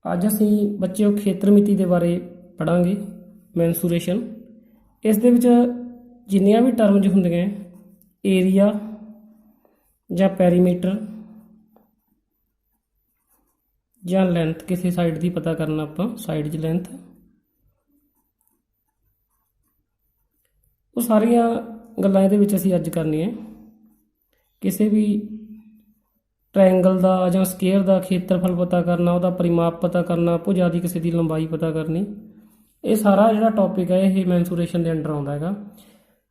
ਅੱਜ ਅਸੀਂ ਬੱਚਿਓ ਖੇਤਰ ਮਿਤੀ ਦੇ ਬਾਰੇ ਪੜਾਂਗੇ। ਮੈਂਸੂਰੇਸ਼ਨ ਇਸ ਦੇ ਵਿੱਚ ਜਿੰਨੀਆਂ ਵੀ ਟਰਮਜ਼ ਹੁੰਦੀਆਂ ਏਰੀਆ ਜਾਂ ਪੈਰੀਮੀਟਰ ਜਾਂ ਲੈਂਥ, ਕਿਸੇ ਸਾਈਡ ਦੀ ਪਤਾ ਕਰਨਾ ਆਪਾਂ ਸਾਈਡ 'ਚ ਲੈਂਥ, ਉਹ ਸਾਰੀਆਂ ਗੱਲਾਂ ਇਹਦੇ ਵਿੱਚ ਅਸੀਂ ਅੱਜ ਕਰਨੀਆਂ। ਕਿਸੇ ਵੀ ट्रायंगल का ਜਾਂ ਸਕੇਅਰ ਦਾ ਖੇਤਰਫਲ ਪਤਾ ਕਰਨਾ, ਉਹਦਾ ਪਰਿਮਾਪ ਪਤਾ ਕਰਨਾ, ਭੁਜਾ ਦੀ ਕਿਸੇ ਦੀ ਲੰਬਾਈ ਪਤਾ ਕਰਨੀ, ਇਹ ਸਾਰਾ ਜਿਹੜਾ ਟੌਪਿਕ ਹੈ ਇਹ ਮੈਂਸੂਰੇਸ਼ਨ ਦੇ ਅੰਡਰ ਆਉਂਦਾ ਹੈਗਾ।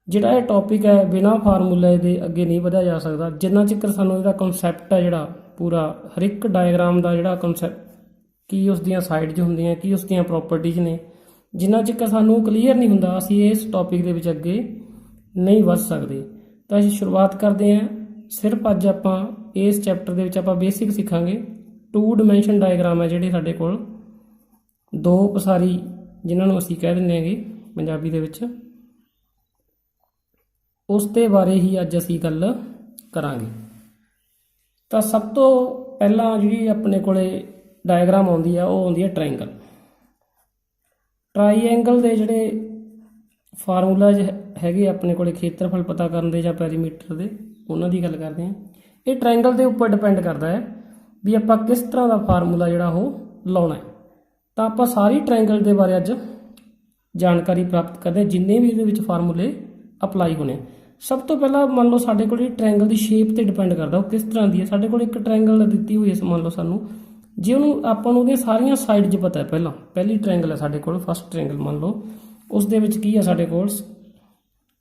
ਜਿਹੜਾ ਇਹ ਟੌਪਿਕ ਹੈ ਬਿਨਾਂ ਫਾਰਮੂਲੇ ਦੇ ਅੱਗੇ ਨਹੀਂ ਵਧਿਆ ਜਾ ਸਕਦਾ ਜਿੰਨਾ ਚਿਰ ਸਾਨੂੰ ਇਹਦਾ ਕਨਸੈਪਟ ਹੈ ਜਿਹੜਾ ਪੂਰਾ ਹਰ ਇੱਕ ਡਾਇਗਰਾਮ ਦਾ ਜਿਹੜਾ ਕਨਸੈਪਟ ਕੀ ਉਸ ਦੀਆਂ ਸਾਈਡਸ ਹੁੰਦੀਆਂ, ਕੀ ਉਸ ਦੀਆਂ ਪ੍ਰੋਪਰਟੀਜ਼ ਨੇ, ਜਿੰਨਾ ਚਿਰ ਸਾਨੂੰ ਕਲੀਅਰ ਨਹੀਂ ਹੁੰਦਾ ਅਸੀਂ ਇਸ ਟੌਪਿਕ ਦੇ ਵਿੱਚ ਅੱਗੇ ਨਹੀਂ ਵੱਧ ਸਕਦੇ। ਤਾਂ ਅਸੀਂ ਸ਼ੁਰੂਆਤ ਕਰਦੇ ਹਾਂ। ਸਿਰਫ ਅੱਜ ਆਪਾਂ ਇਸ ਚੈਪਟਰ ਦੇ ਵਿੱਚ ਆਪਾਂ ਬੇਸਿਕ ਸਿੱਖਾਂਗੇ। 2 ਡਾਇਮੈਂਸ਼ਨ ਡਾਇਗਰਾਮ ਹੈ ਜਿਹੜੇ ਸਾਡੇ ਕੋਲ, ਦੋ ਪਸਾਰੀ ਜਿਨ੍ਹਾਂ ਨੂੰ ਅਸੀਂ ਕਹਿ ਦਿੰਦੇ ਹੈਗੇ ਪੰਜਾਬੀ ਦੇ ਵਿੱਚ, ਉਸ ਦੇ ਬਾਰੇ ਹੀ ਅੱਜ ਅਸੀਂ ਗੱਲ ਕਰਾਂਗੇ। ਤਾਂ ਸਭ ਤੋਂ ਪਹਿਲਾਂ ਜਿਹੜੀ ਆਪਣੇ ਕੋਲੇ ਡਾਇਗਰਾਮ ਆਉਂਦੀ ਆ ਉਹ ਆਉਂਦੀ ਹੈ ਟ੍ਰਾਇੰਗਲ। ਟ੍ਰਾਈਐਂਗਲ ਦੇ ਜਿਹੜੇ ਫਾਰਮੂਲਾਜ ਹੈਗੇ ਆਪਣੇ ਕੋਲੇ ਖੇਤਰਫਲ ਪਤਾ ਕਰਨ ਦੇ ਜਾਂ ਪੈਰੀਮੀਟਰ ਦੇ, ਉਹਨਾਂ ਦੀ ਗੱਲ ਕਰਦੇ ਹਾਂ। ਇਹ ਟ੍ਰਾਇੰਗਲ ਦੇ ਉੱਪਰ ਡਿਪੈਂਡ ਕਰਦਾ ਹੈ ਵੀ ਆਪਾਂ ਕਿਸ ਤਰ੍ਹਾਂ ਦਾ ਫਾਰਮੂਲਾ ਜਿਹੜਾ ਉਹ ਲਾਉਣਾ ਹੈ। ਤਾਂ ਆਪਾਂ ਸਾਰੀ ਟ੍ਰਾਇੰਗਲ ਦੇ ਬਾਰੇ ਅੱਜ ਜਾਣਕਾਰੀ ਪ੍ਰਾਪਤ ਕਰਦੇ ਹਾਂ, ਜਿੰਨੇ ਵੀ ਇਹਦੇ ਵਿੱਚ ਫਾਰਮੂਲੇ ਅਪਲਾਈ ਹੋਣੇ। ਸਭ ਤੋਂ ਪਹਿਲਾਂ ਮੰਨ ਲਓ ਸਾਡੇ ਕੋਲ ਟ੍ਰਾਇੰਗਲ ਦੀ ਸ਼ੇਪ ਤੇ ਡਿਪੈਂਡ ਕਰਦਾ ਉਹ ਕਿਸ ਤਰ੍ਹਾਂ ਦੀ ਹੈ। ਸਾਡੇ ਕੋਲ ਇੱਕ ਟ੍ਰਾਇੰਗਲ ਦਿੱਤੀ ਹੋਈ ਹੈ ਮੰਨ ਲਓ ਸਾਨੂੰ, ਜੇ ਉਹਨੂੰ ਆਪਾਂ ਨੂੰ ਉਹਦੀਆਂ ਸਾਰੀਆਂ ਸਾਈਡਸ ਪਤਾ ਹੈ, ਪਹਿਲੀ ਟ੍ਰਾਇੰਗਲ ਹੈ ਸਾਡੇ ਕੋਲ, ਫਸਟ ਟ੍ਰਾਇੰਗਲ ਮੰਨ ਲਓ, ਉਸ ਦੇ ਵਿੱਚ ਕੀ ਹੈ ਸਾਡੇ ਕੋਲ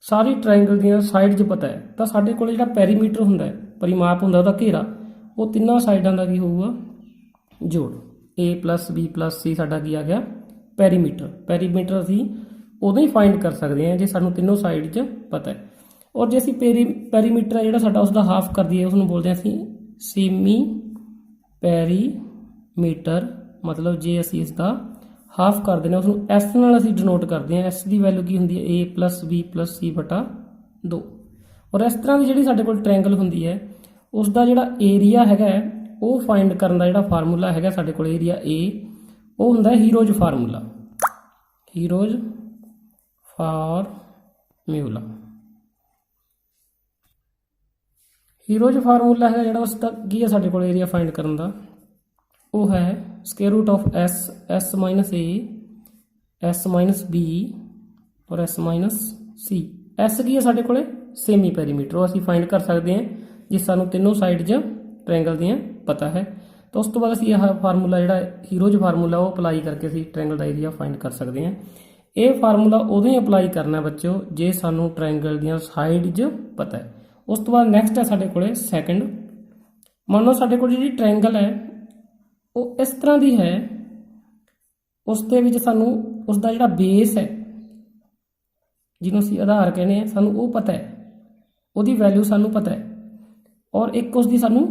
ਸਾਰੀ ਟ੍ਰਾਇੰਗਲ ਦੀਆਂ ਸਾਈਡਸ ਪਤਾ ਹੈ। ਤਾਂ ਸਾਡੇ ਕੋਲ ਜਿਹੜਾ ਪੈਰੀਮੀਟਰ ਹੁੰਦਾ ਹੈ, ਪਰਿਮਾਪ ਹੁੰਦਾ ਉਹਦਾ ਘੇਰਾ, ਉਹ ਤਿੰਨਾਂ ਸਾਈਡਾਂ ਦਾ ਕੀ ਹੋਊਗਾ ਜੋੜ। A + B + C ਸਾਡਾ ਕੀ ਆ ਗਿਆ ਪੈਰੀਮੀਟਰ। ਪੈਰੀਮੀਟਰ ਅਸੀਂ ਉਦੋਂ ਹੀ ਫਾਈਂਡ ਕਰ ਸਕਦੇ ਹਾਂ ਜੇ ਸਾਨੂੰ ਤਿੰਨੋਂ ਸਾਈਡ 'ਚ ਪਤਾ ਹੈ। ਔਰ ਜੇ ਅਸੀਂ ਪੈਰੀਮੀਟਰ ਹੈ ਜਿਹੜਾ ਸਾਡਾ ਉਸਦਾ ਹਾਫ ਕਰ ਦਈਏ, ਉਸਨੂੰ ਬੋਲਦੇ ਹਾਂ ਅਸੀਂ ਸੇਮੀ ਪੈਰੀਮੀਟਰ। ਮਤਲਬ ਜੇ ਅਸੀਂ ਇਸ ਦਾ ਹਾਫ ਕਰ ਦਿੰਦੇ ਹਾਂ ਉਸਨੂੰ S ਨਾਲ ਅਸੀਂ ਡਿਨੋਟ ਕਰਦੇ ਹਾਂ। S ਦੀ ਵੈਲਿਊ ਕੀ ਹੁੰਦੀ ਹੈ A + B + C/2। ਔਰ ਇਸ ਤਰ੍ਹਾਂ ਦੀ ਜਿਹੜੀ ਸਾਡੇ ਕੋਲ ਟ੍ਰਾਇੰਗਲ ਹੁੰਦੀ ਹੈ ਉਸ ਦਾ ਜਿਹੜਾ ਏਰੀਆ ਹੈਗਾ ਉਹ ਫਾਈਂਡ ਕਰਨ ਦਾ ਜਿਹੜਾ ਫਾਰਮੂਲਾ ਹੈਗਾ ਸਾਡੇ ਕੋਲ ਏਰੀਆ A, ਉਹ ਹੁੰਦਾ heroes formula. Heroes formula heroes formula ਹੈ ਜਿਹੜਾ ਉਸ ਦਾ ਕੀ ਹੈ ਸਾਡੇ ਕੋਲ ਏਰੀਆ ਫਾਈਂਡ ਕਰਨ ਦਾ, ਉਹ ਹੈ √(S) S - A S - B ਔਰ S - C। S ਕੀ ਹੈ ਸਾਡੇ ਕੋਲੇ ਸੇਮੀ ਪੈਰੀਮੀਟਰ, ਉਹ ਅਸੀਂ ਫਾਈਂਡ ਕਰ ਸਕਦੇ ਹਾਂ ਜੇ ਸਾਨੂੰ ਤਿੰਨੋਂ ਸਾਈਡ 'ਚ ਟ੍ਰਾਇੰਗਲ ਦੀਆਂ ਪਤਾ ਹੈ। ਤਾਂ ਉਸ ਤੋਂ ਬਾਅਦ ਅਸੀਂ ਇਹ ਫਾਰਮੂਲਾ ਜਿਹੜਾ ਹੀਰੋਜ਼ ਫਾਰਮੂਲਾ ਉਹ ਅਪਲਾਈ ਕਰਕੇ ਅਸੀਂ ਟ੍ਰਾਇੰਗਲ ਦਾ ਏਰੀਆ ਫਾਈਂਡ ਕਰ ਸਕਦੇ ਹਾਂ। ਇਹ ਫਾਰਮੂਲਾ ਉਦੋਂ ਹੀ ਅਪਲਾਈ ਕਰਨਾ ਬੱਚਿਓ ਜੇ ਸਾਨੂੰ ਟ੍ਰਾਇੰਗਲ ਦੀਆਂ ਸਾਈਡਸ ਪਤਾ ਹੈ। ਉਸ ਤੋਂ ਬਾਅਦ ਨੈਕਸਟ ਹੈ ਸਾਡੇ ਕੋਲੇ ਸੈਕਿੰਡ। ਮੰਨ ਲਓ ਸਾਡੇ ਕੋਲ ਜਿਹੜੀ ਟ੍ਰਾਇੰਗਲ ਹੈ ਉਹ ਇਸ ਤਰ੍ਹਾਂ ਦੀ ਹੈ, ਉਸ ਦੇ ਵਿੱਚ ਸਾਨੂੰ ਉਸ ਦਾ ਜਿਹੜਾ ਬੇਸ ਹੈ ਜਿਹਨੂੰ ਅਸੀਂ ਆਧਾਰ ਕਹਿੰਦੇ ਹਾਂ ਸਾਨੂੰ ਉਹ ਪਤਾ ਹੈ, ਉਹਦੀ ਵੈਲਿਊ ਸਾਨੂੰ ਪਤਾ ਹੈ, ਔਰ ਇੱਕ ਉਸ ਦੀ ਸਾਨੂੰ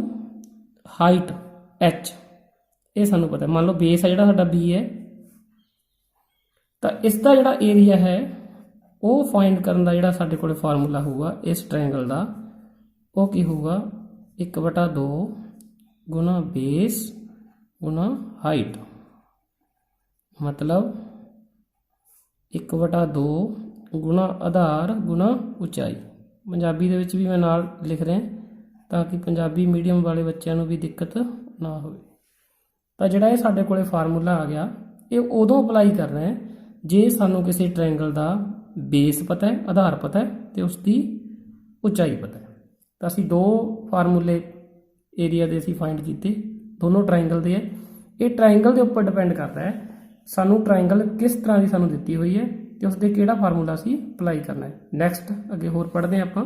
ਹਾਈਟ H ਇਹ ਸਾਨੂੰ ਪਤਾ ਹੈ। ਮੰਨ ਲਓ ਬੇਸ ਹੈ ਜਿਹੜਾ ਸਾਡਾ B ਹੈ, ਤਾਂ ਇਸ ਦਾ ਜਿਹੜਾ ਏਰੀਆ ਹੈ ਉਹ ਫਾਈਂਡ ਕਰਨ ਦਾ ਜਿਹੜਾ ਸਾਡੇ ਕੋਲ ਫਾਰਮੂਲਾ ਹੋਊਗਾ ਇਸ ਟ੍ਰਾਇੰਗਲ ਦਾ, ਉਹ ਕੀ ਹੋਊਗਾ 1/2 ਗੁਣਾ ਬੇਸ ਗੁਣਾ ਹਾਈਟ। ਮਤਲਬ 1/2 ਗੁਣਾ ਆਧਾਰ ਗੁਣਾ ਉਚਾਈ। ਪੰਜਾਬੀ ਦੇ ਵਿੱਚ ਵੀ ਮੈਂ ਨਾਲ ਲਿਖ ਰਿਹਾ ਤਾਂ ਕਿ ਪੰਜਾਬੀ ਮੀਡੀਅਮ ਵਾਲੇ ਬੱਚਿਆਂ ਨੂੰ ਵੀ ਦਿੱਕਤ ਨਾ ਹੋਵੇ। ਤਾਂ ਜਿਹੜਾ ਇਹ ਸਾਡੇ ਕੋਲੇ ਫਾਰਮੂਲਾ ਆ ਗਿਆ ਇਹ ਉਦੋਂ ਅਪਲਾਈ ਕਰਨਾ ਹੈ ਜੇ ਸਾਨੂੰ ਕਿਸੇ ਟ੍ਰਾਇੰਗਲ ਦਾ ਬੇਸ ਪਤਾ ਹੈ, ਆਧਾਰ ਪਤਾ ਹੈ ਤੇ ਉਸ ਦੀ ਉਚਾਈ ਪਤਾ ਹੈ। ਤਾਂ ਅਸੀਂ ਦੋ ਫਾਰਮੂਲੇ ਏਰੀਆ ਦੇ ਅਸੀਂ ਫਾਈਂਡ ਕੀਤੇ, ਦੋਨੋਂ ਟ੍ਰਾਇੰਗਲ ਦੇ ਹੈ। ਇਹ ਟ੍ਰਾਇੰਗਲ ਦੇ ਉੱਪਰ ਡਿਪੈਂਡ ਕਰਦਾ ਹੈ ਸਾਨੂੰ ਟ੍ਰਾਇੰਗਲ ਕਿਸ ਤਰ੍ਹਾਂ ਦੀ ਸਾਨੂੰ ਦਿੱਤੀ ਹੋਈ ਹੈ ਤੇ ਉਸ ਦੇ ਕਿਹੜਾ ਫਾਰਮੂਲਾ ਅਸੀਂ ਅਪਲਾਈ ਕਰਨਾ ਹੈ। ਨੈਕਸਟ ਅੱਗੇ ਹੋਰ ਪੜ੍ਹਦੇ ਹਾਂ ਆਪਾਂ।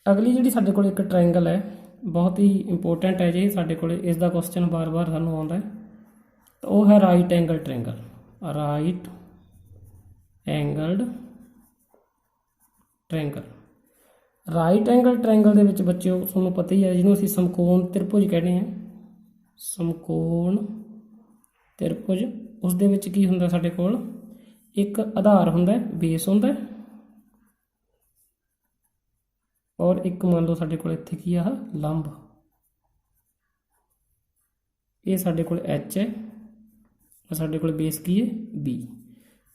ਅਗਲੀ ਜਿਹੜੀ ਸਾਡੇ ਕੋਲ ਇੱਕ ਟ੍ਰਾਇੰਗਲ ਹੈ ਬਹੁਤ ਹੀ ਇੰਪੋਰਟੈਂਟ ਹੈ ਜੇ ਸਾਡੇ ਕੋਲ ਇਸ ਦਾ ਕੁਐਸਚਨ ਬਾਰ-ਬਾਰ ਸਾਨੂੰ ਆਉਂਦਾ ਹੈ, ਤਾਂ ਉਹ ਹੈ right angle triangle. Right angled triangle. Right angle triangle ਦੇ ਵਿੱਚ ਬੱਚਿਓ ਤੁਹਾਨੂੰ ਪਤਾ ਹੀ ਹੈ ਜਿਹਨੂੰ ਅਸੀਂ ਸਮਕੋਣ ਤ੍ਰਿਭੁਜ ਕਹਿੰਦੇ ਹਾਂ। ਸਮਕੋਣ ਤ੍ਰਿਭੁਜ, ਉਸ ਦੇ ਵਿੱਚ ਕੀ ਹੁੰਦਾ ਸਾਡੇ ਕੋਲ ਇੱਕ ਆਧਾਰ ਹੁੰਦਾ, ਬੇਸ ਹੁੰਦਾ, ਔਰ ਇੱਕ ਮੰਨ ਲਓ ਸਾਡੇ ਕੋਲ ਇੱਥੇ ਕੀ ਆ ਲੰਬ। ਇਹ ਸਾਡੇ ਕੋਲ h ਹੈ, ਸਾਡੇ ਕੋਲ ਬੇਸ ਕੀ ਹੈ b।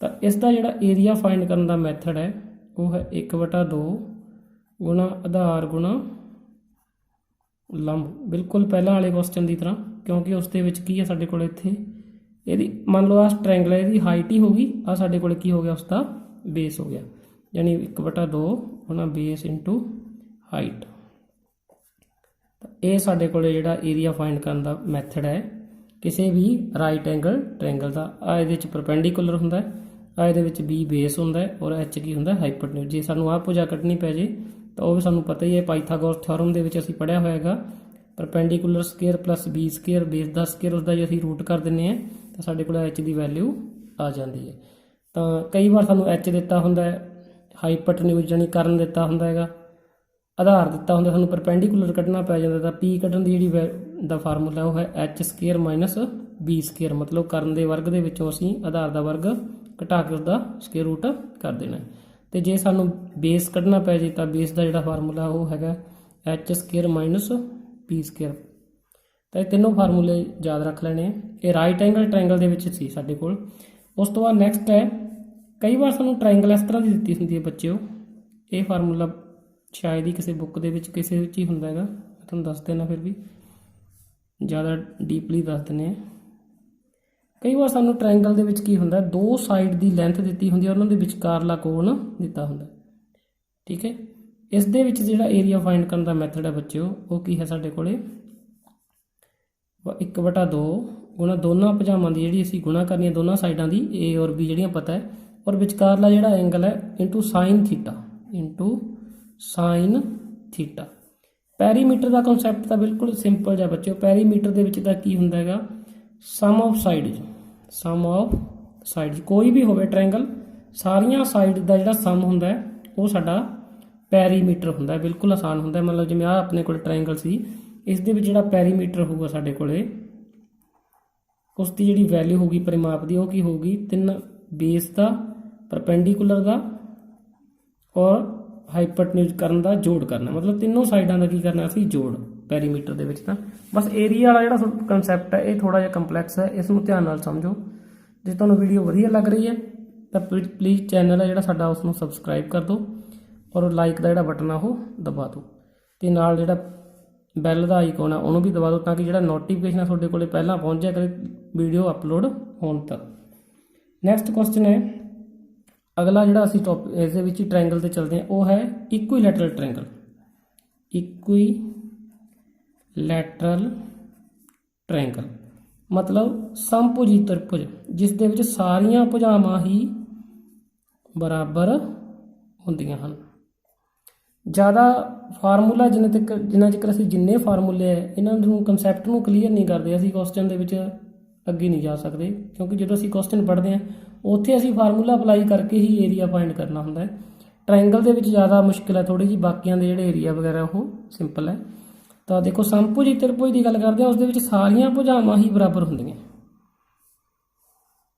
ਤਾਂ ਇਸ ਦਾ ਜਿਹੜਾ ਏਰੀਆ ਫਾਈਂਡ ਕਰਨ ਦਾ ਮੈਥਡ ਹੈ ਉਹ ਹੈ 1/2 ਗੁਣਾ ਆਧਾਰ ਗੁਣਾ ਲੰਬ, ਬਿਲਕੁਲ ਪਹਿਲਾਂ ਵਾਲੇ ਕੁਐਸਚਨ ਦੀ ਤਰ੍ਹਾਂ, ਕਿਉਂਕਿ ਉਸ ਦੇ ਵਿੱਚ ਕੀ ਹੈ ਸਾਡੇ ਕੋਲ ਇੱਥੇ ਇਹਦੀ ਮੰਨ ਲਓ ਆਹ ਟ੍ਰਾਇੰਗਲ ਹੈ, ਇਹਦੀ ਹਾਈਟ ਹੀ ਹੋ ਗਈ, ਆਹ ਸਾਡੇ ਕੋਲ ਕੀ ਹੋ ਗਿਆ ਉਸ ਦਾ ਬੇਸ ਹੋ ਗਿਆ, ਯਾਨੀ 1/2 ਗੁਣਾ ਬੇਸ ਇੰਟੂ ਹਾਈਟ। ਇਹ ਸਾਡੇ ਕੋਲ ਜਿਹੜਾ ਏਰੀਆ ਫਾਈਂਡ ਕਰਨ ਦਾ ਮੈਥਡ ਹੈ ਕਿਸੇ ਵੀ ਰਾਈਟ ਐਂਗਲ ਟ੍ਰਾਇੰਗਲ ਦਾ। ਆ ਇਹਦੇ ਵਿੱਚ ਪਰਪੈਂਡੀਕੂਲਰ ਹੁੰਦਾ, ਆ ਇਹਦੇ ਵਿੱਚ b ਬੇਸ ਹੁੰਦਾ ਔਰ h ਕੀ ਹੁੰਦਾ ਹਾਈਪੋਟਨਿਊਜ਼। ਜੇ ਸਾਨੂੰ ਆਹ ਭੁਜਾ ਕੱਢਣੀ ਪੈ ਜੇ ਤਾਂ ਉਹ ਵੀ ਸਾਨੂੰ ਪਤਾ ਹੀ ਹੈ, ਪਾਈਥਾਗੋਰਸ ਥਿਓਰਮ ਦੇ ਵਿੱਚ ਅਸੀਂ ਪੜ੍ਹਿਆ ਹੋਇਆ ਹੈਗਾ, perpendicular square plus b square base ਦਾ ਸਕੁਏਅਰ, ਉਸਦਾ ਜੇ ਅਸੀਂ ਰੂਟ ਕਰ ਦਿੰਦੇ ਹਾਂ ਤਾਂ ਸਾਡੇ ਕੋਲ h ਦੀ ਵੈਲਿਊ ਆ ਜਾਂਦੀ ਹੈ। ਤਾਂ ਕਈ ਵਾਰ ਸਾਨੂੰ h ਦਿੱਤਾ ਹੁੰਦਾ ਹੈ, ਹਾਈਪੋਟਨਿਊਜ਼ ਯਾਨੀ ਕਰਨ ਦਿੱਤਾ ਹੁੰਦਾ ਹੈਗਾ, ਆਧਾਰ ਦਿੱਤਾ ਹੁੰਦਾ, ਸਾਨੂੰ ਪਰਪੈਂਡੀਕੂਲਰ ਕੱਢਣਾ ਪੈ ਜਾਂਦਾ। ਤਾਂ p ਕੱਢਣ ਦੀ ਜਿਹੜੀ ਦਾ ਫਾਰਮੂਲਾ ਉਹ ਹੈ h square minus b square, ਮਤਲਬ ਕਰਨ ਦੇ ਵਰਗ ਦੇ ਵਿੱਚੋਂ ਅਸੀਂ ਆਧਾਰ ਦਾ ਵਰਗ ਘਟਾ ਕੇ ਉਸਦਾ ਸਕੁਏਅਰ ਰੂਟ ਕਰ ਦੇਣਾ। ਤੇ ਜੇ ਸਾਨੂੰ ਬੇਸ ਕੱਢਣਾ ਪੈ ਜੇ ਤਾਂ ਬੇਸ ਦਾ ਜਿਹੜਾ ਫਾਰਮੂਲਾ ਉਹ ਹੈਗਾ h square minus b square. ਤਾਂ ਇਹ ਤਿੰਨੋਂ ਫਾਰਮੂਲੇ ਯਾਦ ਰੱਖ ਲੈਣੇ ਆ। ਇਹ ਰਾਈਟ ਐਂਗਲ ਟ੍ਰਾਇੰਗਲ ਦੇ ਵਿੱਚ ਸੀ ਸਾਡੇ ਕੋਲ। ਉਸ ਤੋਂ ਬਾਅਦ ਨੈਕਸਟ ਹੈ, ਕਈ ਵਾਰ ਸਾਨੂੰ ਟ੍ਰਾਇੰਗਲ ਇਸ ਤਰ੍ਹਾਂ ਦੀ ਦਿੱਤੀ ਹੁੰਦੀ ਹੈ ਬੱਚਿਓ, ਇਹ ਫਾਰਮੂਲਾ ਸ਼ਾਇਦ ਹੀ ਕਿਸੇ ਬੁੱਕ ਦੇ ਵਿੱਚ ਕਿਸੇ ਵਿੱਚ ਹੀ ਹੁੰਦਾ ਹੈਗਾ, ਮੈਂ ਤੁਹਾਨੂੰ ਦੱਸ ਦੇਣਾ, ਫਿਰ ਵੀ ਜ਼ਿਆਦਾ ਡੀਪਲੀ ਦੱਸ ਦਿੰਦੇ ਹਾਂ। ਕਈ ਵਾਰ ਸਾਨੂੰ ਟ੍ਰਾਇੰਗਲ ਦੇ ਵਿੱਚ ਕੀ ਹੁੰਦਾ, ਦੋ ਸਾਈਡ ਦੀ ਲੈਂਥ ਦਿੱਤੀ ਹੁੰਦੀ ਹੈ, ਉਹਨਾਂ ਦੇ ਵਿਚਕਾਰਲਾ ਕੋਣ ਦਿੱਤਾ ਹੁੰਦਾ, ਠੀਕ ਹੈ। ਇਸ ਦੇ ਵਿੱਚ ਜਿਹੜਾ ਏਰੀਆ ਫਾਈਂਡ ਕਰਨ ਦਾ ਮੈਥਡ ਹੈ ਬੱਚਿਓ ਉਹ ਕੀ ਹੈ ਸਾਡੇ ਕੋਲੇ 1/2 ਗੁਣਾ ਦੋਨਾਂ ਭੁਜਾਵਾਂ ਦੀ ਜਿਹੜੀ ਅਸੀਂ ਗੁਣਾ ਕਰਨੀ ਹੈ ਦੋਨਾਂ ਸਾਈਡਾਂ ਦੀ a ਔਰ b ਜਿਹੜੀਆਂ ਪਤਾ ਹੈ, ਔਰ ਵਿਚਕਾਰਲਾ ਜਿਹੜਾ ਐਂਗਲ ਹੈ ਇੰਟੂ ਸਾਈਨ ਥੀਟਾ। ਪੈਰੀਮੀਟਰ ਦਾ ਕਨਸੈਪਟ ਤਾਂ ਬਿਲਕੁਲ ਸਿੰਪਲ ਜਿਹਾ ਬੱਚਿਓ। ਪੈਰੀਮੀਟਰ ਦੇ ਵਿੱਚ ਤਾਂ ਕੀ ਹੁੰਦਾ ਹੈਗਾ, ਸਮ ਆਫ ਸਾਈਡ, ਕੋਈ ਵੀ ਹੋਵੇ ਟ੍ਰਾਇੰਗਲ, ਸਾਰੀਆਂ ਸਾਈਡ ਦਾ ਜਿਹੜਾ ਸਮ ਹੁੰਦਾ ਹੈ ਉਹ ਸਾਡਾ ਪੈਰੀਮੀਟਰ ਹੁੰਦਾ ਹੈ। ਬਿਲਕੁਲ ਆਸਾਨ ਹੁੰਦਾ ਹੈ। ਮਤਲਬ ਜਿਵੇਂ ਆਹ ਆਪਣੇ ਕੋਲ ਟ੍ਰਾਇੰਗਲ ਸੀ, ਇਸ ਦੇ ਵਿੱਚ ਜਿਹੜਾ ਪੈਰੀਮੀਟਰ ਹੋਊਗਾ ਸਾਡੇ ਕੋਲੇ, ਉਸ ਦੀ ਜਿਹੜੀ ਵੈਲਿਊ ਹੋਊਗੀ ਪਰਿਮਾਪ ਦੀ, ਉਹ ਕੀ ਹੋਊਗੀ, 3 ਬੇਸ ਦਾ, ਪਰਪੈਂਡੀਕੂਲਰ ਦਾ ਔਰ ਹਾਈਪੋਟਨਿਊਜ਼ ਕਰਨ ਦਾ ਜੋੜ ਕਰਨਾ। ਮਤਲਬ ਤਿੰਨੋਂ ਸਾਈਡਾਂ ਦਾ ਕੀ ਕਰਨਾ ਅਸੀਂ ਜੋੜ, ਪੈਰੀਮੀਟਰ ਦੇ ਵਿੱਚ। ਤਾਂ ਬਸ ਏਰੀਆ ਵਾਲਾ ਜਿਹੜਾ ਕੰਸੈਪਟ ਹੈ ਇਹ ਥੋੜ੍ਹਾ ਜਿਹਾ ਕੰਪਲੈਕਸ ਹੈ, ਇਸ ਨੂੰ ਧਿਆਨ ਨਾਲ ਸਮਝੋ। ਜੇ ਤੁਹਾਨੂੰ ਵੀਡੀਓ ਵਧੀਆ ਲੱਗ ਰਹੀ ਹੈ ਤਾਂ ਪਲੀਜ਼ ਚੈਨਲ ਹੈ ਜਿਹੜਾ ਸਾਡਾ ਉਸ ਨੂੰ ਸਬਸਕ੍ਰਾਈਬ ਕਰ ਦਿਓ ਔਰ ਲਾਈਕ ਦਾ ਜਿਹੜਾ ਬਟਨ ਆ ਉਹ ਦਬਾ ਦਿਓ, ਅਤੇ ਨਾਲ ਜਿਹੜਾ ਬੈਲ ਦਾ ਆਈਕਨ ਆ ਉਹਨੂੰ ਵੀ ਦਬਾ ਦਿਓ, ਤਾਂ ਕਿ ਜਿਹੜਾ ਨੋਟੀਫਿਕੇਸ਼ਨ ਆ ਤੁਹਾਡੇ ਕੋਲ ਪਹਿਲਾਂ ਪਹੁੰਚ ਜਾਇਆ ਕਰੇ ਵੀਡੀਓ ਅਪਲੋਡ ਹੋਣ ਤੱਕ। ਨੈਕਸਟ ਕੁਐਸਚਨ ਹੈ, ਅਗਲਾ ਜਿਹੜਾ ਅਸੀਂ ਟੌਪਿਕ ਇਸ ਦੇ ਵਿੱਚ ਹੀ ਟ੍ਰਾਇੰਗਲ 'ਤੇ ਚੱਲਦੇ ਹਾਂ, ਉਹ ਹੈ ਇਕੁਈਲੈਟਰਲ ਟ੍ਰਾਇੰਗਲ। ਇਕੁਈਲੈਟਰਲ ਟ੍ਰਾਇੰਗਲ ਮਤਲਬ ਸਮਭੁਜੀ ਤ੍ਰਿਭੁਜ, ਜਿਸ ਦੇ ਵਿੱਚ ਸਾਰੀਆਂ ਭੁਜਾਵਾਂ ਹੀ ਬਰਾਬਰ ਹੁੰਦੀਆਂ ਹਨ। ਜ਼ਿਆਦਾ ਫਾਰਮੂਲਾ ਜਿੰਨਾ ਚਿਰ ਅਸੀਂ ਜਿੰਨੇ ਫਾਰਮੂਲੇ ਹੈ ਇਹਨਾਂ ਨੂੰ ਕੰਸੈਪਟ ਨੂੰ ਕਲੀਅਰ ਨਹੀਂ ਕਰਦੇ, ਅਸੀਂ ਕੁਐਸਚਨ ਦੇ ਵਿੱਚ ਅੱਗੇ ਨਹੀਂ ਜਾ ਸਕਦੇ, ਕਿਉਂਕਿ ਜਦੋਂ ਅਸੀਂ ਕੁਐਸਚਨ ਪੜ੍ਹਦੇ ਹਾਂ ਉੱਥੇ ਅਸੀਂ ਫਾਰਮੂਲਾ ਅਪਲਾਈ ਕਰਕੇ ਹੀ ਏਰੀਆ ਫਾਈਂਡ ਕਰਨਾ ਹੁੰਦਾ ਹੈ। ਟ੍ਰਾਇੰਗਲ ਦੇ ਵਿੱਚ ਜ਼ਿਆਦਾ ਮੁਸ਼ਕਿਲ ਹੈ ਥੋੜ੍ਹੀ ਜਿਹੀ, ਬਾਕੀਆਂ ਦੇ ਜਿਹੜੇ ਏਰੀਆ ਵਗੈਰਾ ਉਹ ਸਿੰਪਲ ਹੈ। ਤਾਂ ਦੇਖੋ ਸਮਭੁਜੀ ਤ੍ਰਿਭੁਜ ਦੀ ਗੱਲ ਕਰਦੇ ਹਾਂ, ਉਸ ਦੇ ਵਿੱਚ ਸਾਰੀਆਂ ਭੁਜਾਵਾਂ ਹੀ ਬਰਾਬਰ ਹੁੰਦੀਆਂ।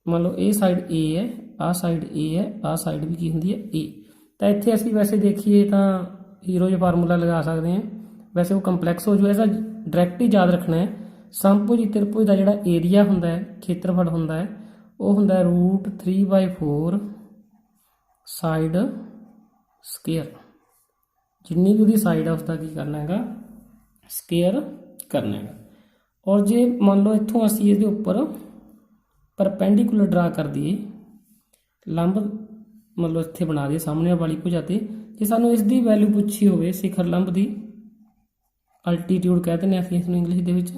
ਮੰਨ ਲਓ ਇਹ ਸਾਈਡ A ਹੈ, ਆਹ ਸਾਈਡ A ਹੈ, ਆਹ ਸਾਈਡ ਵੀ ਕੀ ਹੁੰਦੀ ਹੈ A। ਤਾਂ ਇੱਥੇ ਅਸੀਂ ਵੈਸੇ ਦੇਖੀਏ ਤਾਂ ਹੀਰੋ ਜਿਹਾ ਫਾਰਮੂਲਾ ਲਗਾ ਸਕਦੇ ਹਾਂ, ਵੈਸੇ ਉਹ ਕੰਪਲੈਕਸ ਹੋ ਜੂ, ਐਸਾ ਡਾਇਰੈਕਟ ਹੀ ਯਾਦ ਰੱਖਣਾ ਹੈ। ਸਮਭੁਜੀ ਤ੍ਰਿਭੁਜ ਦਾ ਜਿਹੜਾ ਏਰੀਆ ਹੁੰਦਾ ਹੈ, ਖੇਤਰਫਲ ਹੁੰਦਾ ਹੈ, ਉਹ ਹੁੰਦਾ ਹੈ √3/4 ਸਾਈਡ ਸਕੁਏਅਰ। ਜਿੰਨੀ ਵੀ ਉਹਦੀ ਸਾਈਡ ਹੈ ਉਸਦਾ ਕੀ ਕਰਨਾ ਹੈਗਾ, ਸਕੁਏਅਰ ਕਰਨਾ ਹੈਗਾ। ਔਰ ਜੇ ਮੰਨ ਲਓ ਇੱਥੋਂ ਅਸੀਂ ਇਹਦੇ ਉੱਪਰ ਪਰਪੈਂਡੀਕੂਲਰ ਡਰਾ ਕਰ ਦਈਏ, ਲੰਬ ਮਤਲਬ ਇੱਥੇ ਬਣਾ ਦਈਏ ਸਾਹਮਣੇ ਵਾਲੀ ਭੁਜਾ 'ਤੇ, ਜੇ ਸਾਨੂੰ ਇਸ ਦੀ ਵੈਲਿਊ ਪੁੱਛੀ ਹੋਵੇ, ਸਿਖਰ ਲੰਬ ਦੀ, ਅਲਟੀਟਿਊਡ ਕਹਿ ਦਿੰਦੇ ਅਸੀਂ ਇਸ ਨੂੰ ਇੰਗਲਿਸ਼ ਦੇ ਵਿੱਚ,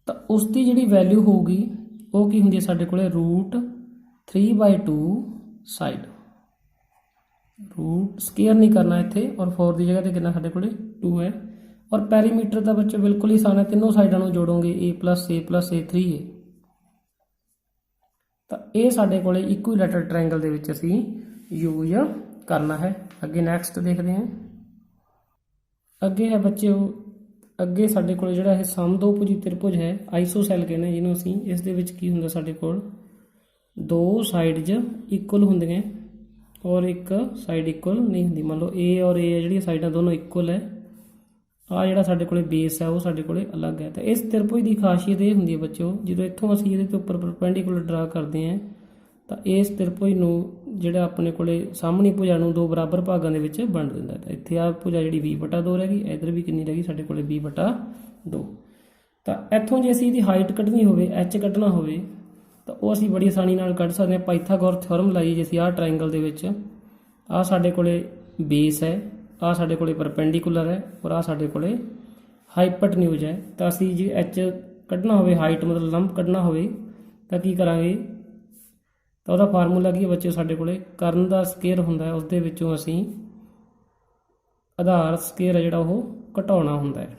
ਤਾਂ ਉਸ ਦੀ ਜਿਹੜੀ ਵੈਲਿਊ ਹੋਊਗੀ ਉਹ ਕੀ ਹੁੰਦੀ ਹੈ ਸਾਡੇ ਕੋਲ √3/2 ਸਾਈਡ। ਰੂਟ ਸਕੁਏਅਰ ਨਹੀਂ ਕਰਨਾ ਇੱਥੇ, ਔਰ 4 ਦੀ ਜਗ੍ਹਾ 'ਤੇ ਕਿੰਨਾ ਸਾਡੇ ਕੋਲ 2 ਹੈ। ਔਰ ਪੈਰੀਮੀਟਰ ਦਾ ਬੱਚੇ ਬਿਲਕੁਲ ਹੀ ਆਸਾਨ ਹੈ, ਤਿੰਨੋਂ ਸਾਈਡਾਂ ਨੂੰ ਜੋੜੋਗੇ a+a+a 3 ਹੈ। ਤਾਂ ਇਹ ਸਾਡੇ ਕੋਲ ਇਕੁਈਲੈਟਰਲ ਟ੍ਰਾਇੰਗਲ ਦੇ ਵਿੱਚ ਅਸੀਂ ਯੂਜ਼ ਕਰਨਾ ਹੈ। ਅੱਗੇ ਨੈਕਸਟ ਦੇਖਦੇ ਹਾਂ। ਅੱਗੇ ਹੈ ਬੱਚੇ ਅੱਗੇ ਸਾਡੇ ਕੋਲ ਜਿਹੜਾ ਇਹ ਸਮਦੋਭੁਜੀ ਤ੍ਰਿਭੁਜ ਹੈ, ਆਈਸੋਸੈਲ ਕਹਿੰਦੇ ਜਿਹਨੂੰ ਅਸੀਂ, ਇਸ ਦੇ ਵਿੱਚ ਕੀ ਹੁੰਦਾ ਸਾਡੇ ਕੋਲ ਦੋ ਸਾਈਡਜ਼ ਇਕੁਅਲ ਹੁੰਦੀਆਂ ਔਰ ਇੱਕ ਸਾਈਡ ਇਕੁਅਲ ਨਹੀਂ ਹੁੰਦੀ। ਮੰਨ ਲਓ A ਔਰ A ਹੈ ਜਿਹੜੀਆਂ ਸਾਈਡਾਂ ਦੋਨੋਂ ਇਕੁਅਲ ਹੈ, ਆ ਜਿਹੜਾ ਸਾਡੇ ਕੋਲੇ ਬੇਸ ਹੈ ਉਹ ਸਾਡੇ ਕੋਲੇ ਅਲੱਗ ਹੈ। ਤਾਂ ਇਸ ਤ੍ਰਿਭੁਜ ਦੀ ਖਾਸੀਅਤ ਇਹ ਹੁੰਦੀ ਹੈ ਬੱਚਿਓ, ਜਦੋਂ ਇੱਥੋਂ ਅਸੀਂ ਇਹਦੇ ਤੋਂ ਉੱਪਰ ਪਰਪੈਂਡੀਕੂਲਰ ਡਰਾ ਕਰਦੇ ਹਾਂ ਤਾਂ ਇਸ ਤ੍ਰਿਭੁਜ ਨੂੰ ਜਿਹੜਾ ਆਪਣੇ ਕੋਲੇ ਸਾਹਮਣੀ ਭੁਜਾ ਨੂੰ ਦੋ ਬਰਾਬਰ ਭਾਗਾਂ ਦੇ ਵਿੱਚ ਵੰਡ ਦਿੰਦਾ। ਤਾਂ ਇੱਥੇ ਆ ਭੁਜਾ ਜਿਹੜੀ v/2 ਰਹਿ ਗਈ, ਇੱਧਰ ਵੀ ਕਿੰਨੀ ਰਹਿ ਗਈ ਸਾਡੇ ਕੋਲੇ v/2। ਤਾਂ ਇੱਥੋਂ ਜੇ ਅਸੀਂ ਇਹਦੀ ਹਾਈਟ ਕੱਢਣੀ ਹੋਵੇ, h ਕੱਢਣਾ ਹੋਵੇ, ਤਾਂ ਉਹ ਅਸੀਂ ਬੜੀ ਆਸਾਨੀ ਨਾਲ ਕੱਢ ਸਕਦੇ ਹਾਂ। ਪਾਈਥਾਗੋਰਸ ਥਿਓਰਮ ਲਾਈ ਜੇ ਅਸੀਂ ਆਹ ਟਰਾਇੰਗਲ ਦੇ ਵਿੱਚ, ਆਹ ਸਾਡੇ ਕੋਲੇ ਬੇਸ ਹੈ, ਆਹ ਸਾਡੇ ਕੋਲੇ ਪਰਪੈਂਡੀਕੂਲਰ ਹੈ ਔਰ ਆਹ ਸਾਡੇ ਕੋਲੇ ਹਾਈਪੋਟਨਿਊਜ਼ ਹੈ। ਤਾਂ ਅਸੀਂ ਜੇ h ਕੱਢਣਾ ਹੋਵੇ, ਹਾਈਟ ਮਤਲਬ ਲੰਬ ਕੱਢਣਾ ਹੋਵੇ, ਤਾਂ ਕੀ ਕਰਾਂਗੇ, ਤਾਂ ਉਹਦਾ ਫਾਰਮੂਲਾ ਕੀ ਹੈ ਬੱਚੇ, ਸਾਡੇ ਕੋਲੇ ਕਰਨ ਦਾ ਸਕੇਅਰ ਹੁੰਦਾ, ਉਸ ਦੇ ਵਿੱਚੋਂ ਅਸੀਂ ਆਧਾਰ ਸਕੇਅਰ ਹੈ ਜਿਹੜਾ ਉਹ ਘਟਾਉਣਾ ਹੁੰਦਾ ਹੈ।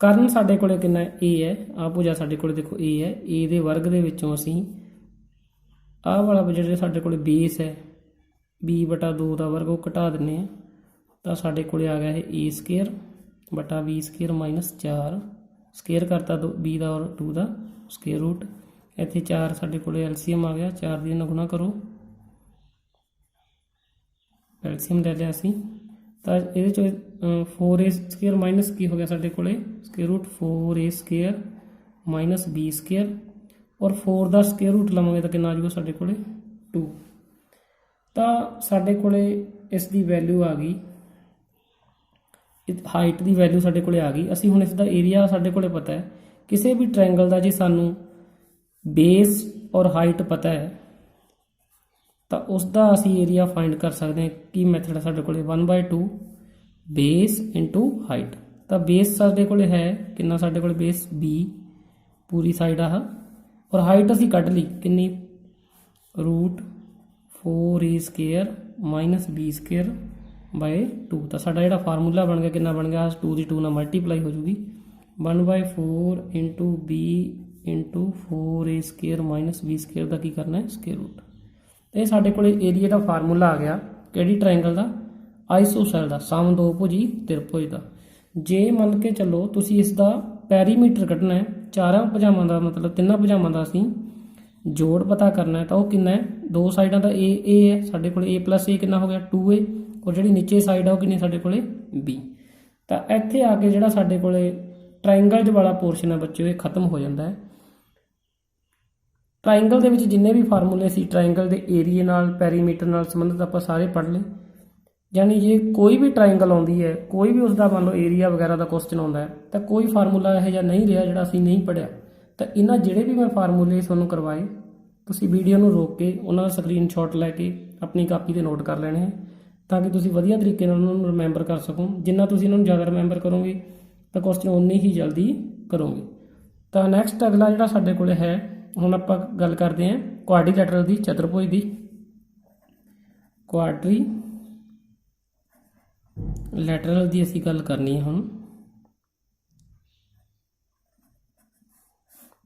ਕਰਨ ਸਾਡੇ ਕੋਲੇ ਕਿੰਨਾ ਹੈ, a ਹੈ, ਆਹ ਭੁਜਾ ਸਾਡੇ ਕੋਲੇ ਦੇਖੋ a ਹੈ, a ਦੇ ਵਰਗ ਦੇ ਵਿੱਚੋਂ ਅਸੀਂ ਆਹ ਵਾਲਾ ਜਿਹੜੇ ਸਾਡੇ ਕੋਲੇ ਬੇਸ ਹੈ b/2 ਦਾ ਵਰਗ ਉਹ ਘਟਾ ਦਿੰਦੇ ਹਾਂ। ਤਾਂ ਸਾਡੇ ਕੋਲੇ ਆ ਗਿਆ ਇਹ a ਸਕੇਅਰ ਬਟਾ b ਸਕੇਅਰ ਮਾਈਨਸ 4 ਸਕੇਅਰ ਕਰਤਾ b ਦਾ ਔਰ 2 ਦਾ ਸਕੇਅਰ ਰੂਟ। ਇੱਥੇ 4 ਸਾਡੇ ਕੋਲੇ ਐਲਸੀਐਮ ਆ ਗਿਆ, 4 ਦੀ ਨਾਲ ਗੁਣਾ ਕਰੋ, ਐਲਸੀਐਮ ਲੈ ਲਿਆ ਅਸੀਂ। ਤਾਂ ਇਹਦੇ 'ਚ 4a ਸਕੇਅਰ ਮਾਈਨਸ ਕੀ ਹੋ ਗਿਆ ਸਾਡੇ ਕੋਲੇ, square root 4a square minus b square, ਔਰ 4 ਦਾ ਸਕੇਅਰ ਰੂਟ ਲਵਾਂਗੇ ਤਾਂ ਕਿੰਨਾ ਆ ਜਾਊਗਾ ਸਾਡੇ ਕੋਲੇ 2। ਤਾਂ ਸਾਡੇ ਕੋਲੇ ਇਸ ਦੀ ਵੈਲਿਊ ਆ ਗਈ, ਹਾਈਟ ਦੀ ਵੈਲਿਊ ਸਾਡੇ ਕੋਲੇ ਆ ਗਈ। ਅਸੀਂ ਹੁਣ ਇਸ ਦਾ ਏਰੀਆ ਸਾਡੇ ਕੋਲੇ ਪਤਾ ਹੈ, ਕਿਸੇ ਵੀ ਟ੍ਰਾਇੰਗਲ ਦਾ ਜੇ ਸਾਨੂੰ ਬੇਸ ਔਰ ਹਾਈਟ ਪਤਾ ਹੈ ਤਾਂ ਉਸ ਦਾ ਅਸੀਂ ਏਰੀਆ ਫਾਈਂਡ ਕਰ ਸਕਦੇ ਹਾਂ। ਕੀ ਮੈਥਡ ਹੈ ਸਾਡੇ ਕੋਲੇ, 1/2 ਬੇਸ ਇੰਟੂ ਹਾਈਟ। ਤਾਂ ਬੇਸ ਸਾਡੇ ਕੋਲੇ ਹੈ ਕਿੰਨਾ, ਸਾਡੇ ਕੋਲੇ ਬੇਸ b ਪੂਰੀ ਸਾਈਡ ਆਹ, ਔਰ ਹਾਈਟ ਅਸੀਂ ਕੱਢ ਲਈ ਕਿੰਨੀ, root 4a square minus b square by 2। ਤਾਂ ਸਾਡਾ ਜਿਹੜਾ ਫਾਰਮੂਲਾ ਬਣ ਗਿਆ ਕਿੰਨਾ ਬਣ ਗਿਆ, 2 ਦੀ 2 ਨਾਲ ਮਲਟੀਪਲਾਈ ਹੋ ਜੂਗੀ, 1/4 into b into 4a square minus b square ਦਾ ਕੀ ਕਰਨਾ ਹੈ, ਸਕੇਅਰ ਰੂਟ। ਇਹ ਸਾਡੇ ਕੋਲੇ ਏਰੀਆ ਦਾ ਫਾਰਮੂਲਾ ਆ ਗਿਆ, ਕਿਹੜੀ ਟਰਾਇੰਗਲ ਦਾ, ਆਈਸੋਸੈਲ ਦਾ, ਸਮਦੋਭੁਜੀ ਤ੍ਰਿਭੁਜ ਦਾ। ਜੇ ਮੰਨ ਕੇ ਚੱਲੋ ਤੁਸੀਂ ਇਸ ਦਾ ਪੈਰੀਮੀਟਰ ਕੱਢਣਾ ਹੈ, ਚਾਰਾਂ ਭੁਜਾਵਾਂ ਦਾ ਮਤਲਬ ਤਿੰਨਾਂ ਭੁਜਾਵਾਂ ਦਾ ਅਸੀਂ ਜੋੜ ਪਤਾ ਕਰਨਾ ਹੈ, ਤਾਂ ਉਹ ਕਿੰਨਾ ਹੈ, ਦੋ ਸਾਈਡਾਂ ਦਾ a ਹੈ ਸਾਡੇ ਕੋਲੇ, a+a ਕਿੰਨਾ ਹੋ ਗਿਆ 2a, ਔਰ ਜਿਹੜੀ ਨੀਚੇ ਸਾਈਡ ਆ ਉਹ ਕਿੰਨੀ ਸਾਡੇ ਕੋਲੇ b। ਤਾਂ ਇੱਥੇ ਆ ਕੇ ਜਿਹੜਾ ਸਾਡੇ ਕੋਲੇ ਟਰਾਇੰਗਲ ਵਾਲਾ ਪੋਰਸ਼ਨ ਹੈ ਬੱਚਿਓ ਇਹ ਖਤਮ ਹੋ ਜਾਂਦਾ ਹੈ। ਟਰਾਇੰਗਲ ਦੇ ਵਿੱਚ ਜਿੰਨੇ ਵੀ ਫਾਰਮੂਲੇ ਸੀ ਟਰਾਇੰਗਲ ਦੇ ਏਰੀਏ ਨਾਲ ਪੈਰੀਮੀਟਰ ਨਾਲ ਸੰਬੰਧਿਤ ਆਪਾਂ ਸਾਰੇ ਪੜ੍ਹ ਲਏ। ਯਾਨੀ ਜੇ ਕੋਈ ਵੀ ਟਰਾਇੰਗਲ ਆਉਂਦੀ ਹੈ, ਕੋਈ ਵੀ ਉਸਦਾ ਮੰਨ ਲਓ ਏਰੀਆ ਵਗੈਰਾ ਦਾ ਕੁਐਸਚਨ ਆਉਂਦਾ ਹੈ, ਤਾਂ ਕੋਈ ਫਾਰਮੂਲਾ ਇਹੋ ਜਿਹਾ ਨਹੀਂ ਰਿਹਾ ਜਿਹੜਾ ਅਸੀਂ ਨਹੀਂ ਪੜ੍ਹਿਆ। ਤਾਂ ਇਹਨਾਂ ਜਿਹੜੇ ਵੀ ਮੈਂ ਫਾਰਮੂਲੇ ਤੁਹਾਨੂੰ ਕਰਵਾਏ, ਤੁਸੀਂ ਵੀਡੀਓ ਨੂੰ ਰੋਕ ਕੇ ਉਹਨਾਂ ਦਾ ਸਕਰੀਨਸ਼ਾਟ ਲੈ ਕੇ ਆਪਣੀ ਕਾਪੀ 'ਤੇ ਨੋਟ ਕਰ ਲੈਣੇ ਹੈ, ਤਾਂ ਕਿ ਤੁਸੀਂ ਵਧੀਆ ਤਰੀਕੇ ਨਾਲ ਉਹਨਾਂ ਨੂੰ ਰਿਮੈਂਬਰ ਕਰ ਸਕੋ। ਜਿੰਨਾ ਤੁਸੀਂ ਇਹਨਾਂ ਨੂੰ ਜ਼ਿਆਦਾ ਰਿਮੈਂਬਰ ਕਰੋਗੇ ਤਾਂ ਕੁਐਸਚਨ ਉਨੇ ਹੀ ਜਲਦੀ ਕਰੋਗੇ। ਤਾਂ ਨੈਕਸਟ ਅਗਲਾ ਜਿਹੜਾ ਸਾਡੇ ਕੋਲ ਹੈ, ਹੁਣ ਆਪਾਂ ਗੱਲ ਕਰਦੇ ਹਾਂ ਕੁਆਡਰੀਲੈਟਰਲ ਦੀ, ਚਤੁਰਭੁਜ ਦੀ। ਕੁਆਡਰੀਲੈਟਰਲ ਦੀ ਅਸੀਂ ਗੱਲ ਕਰਨੀ ਹੈ ਹੁਣ,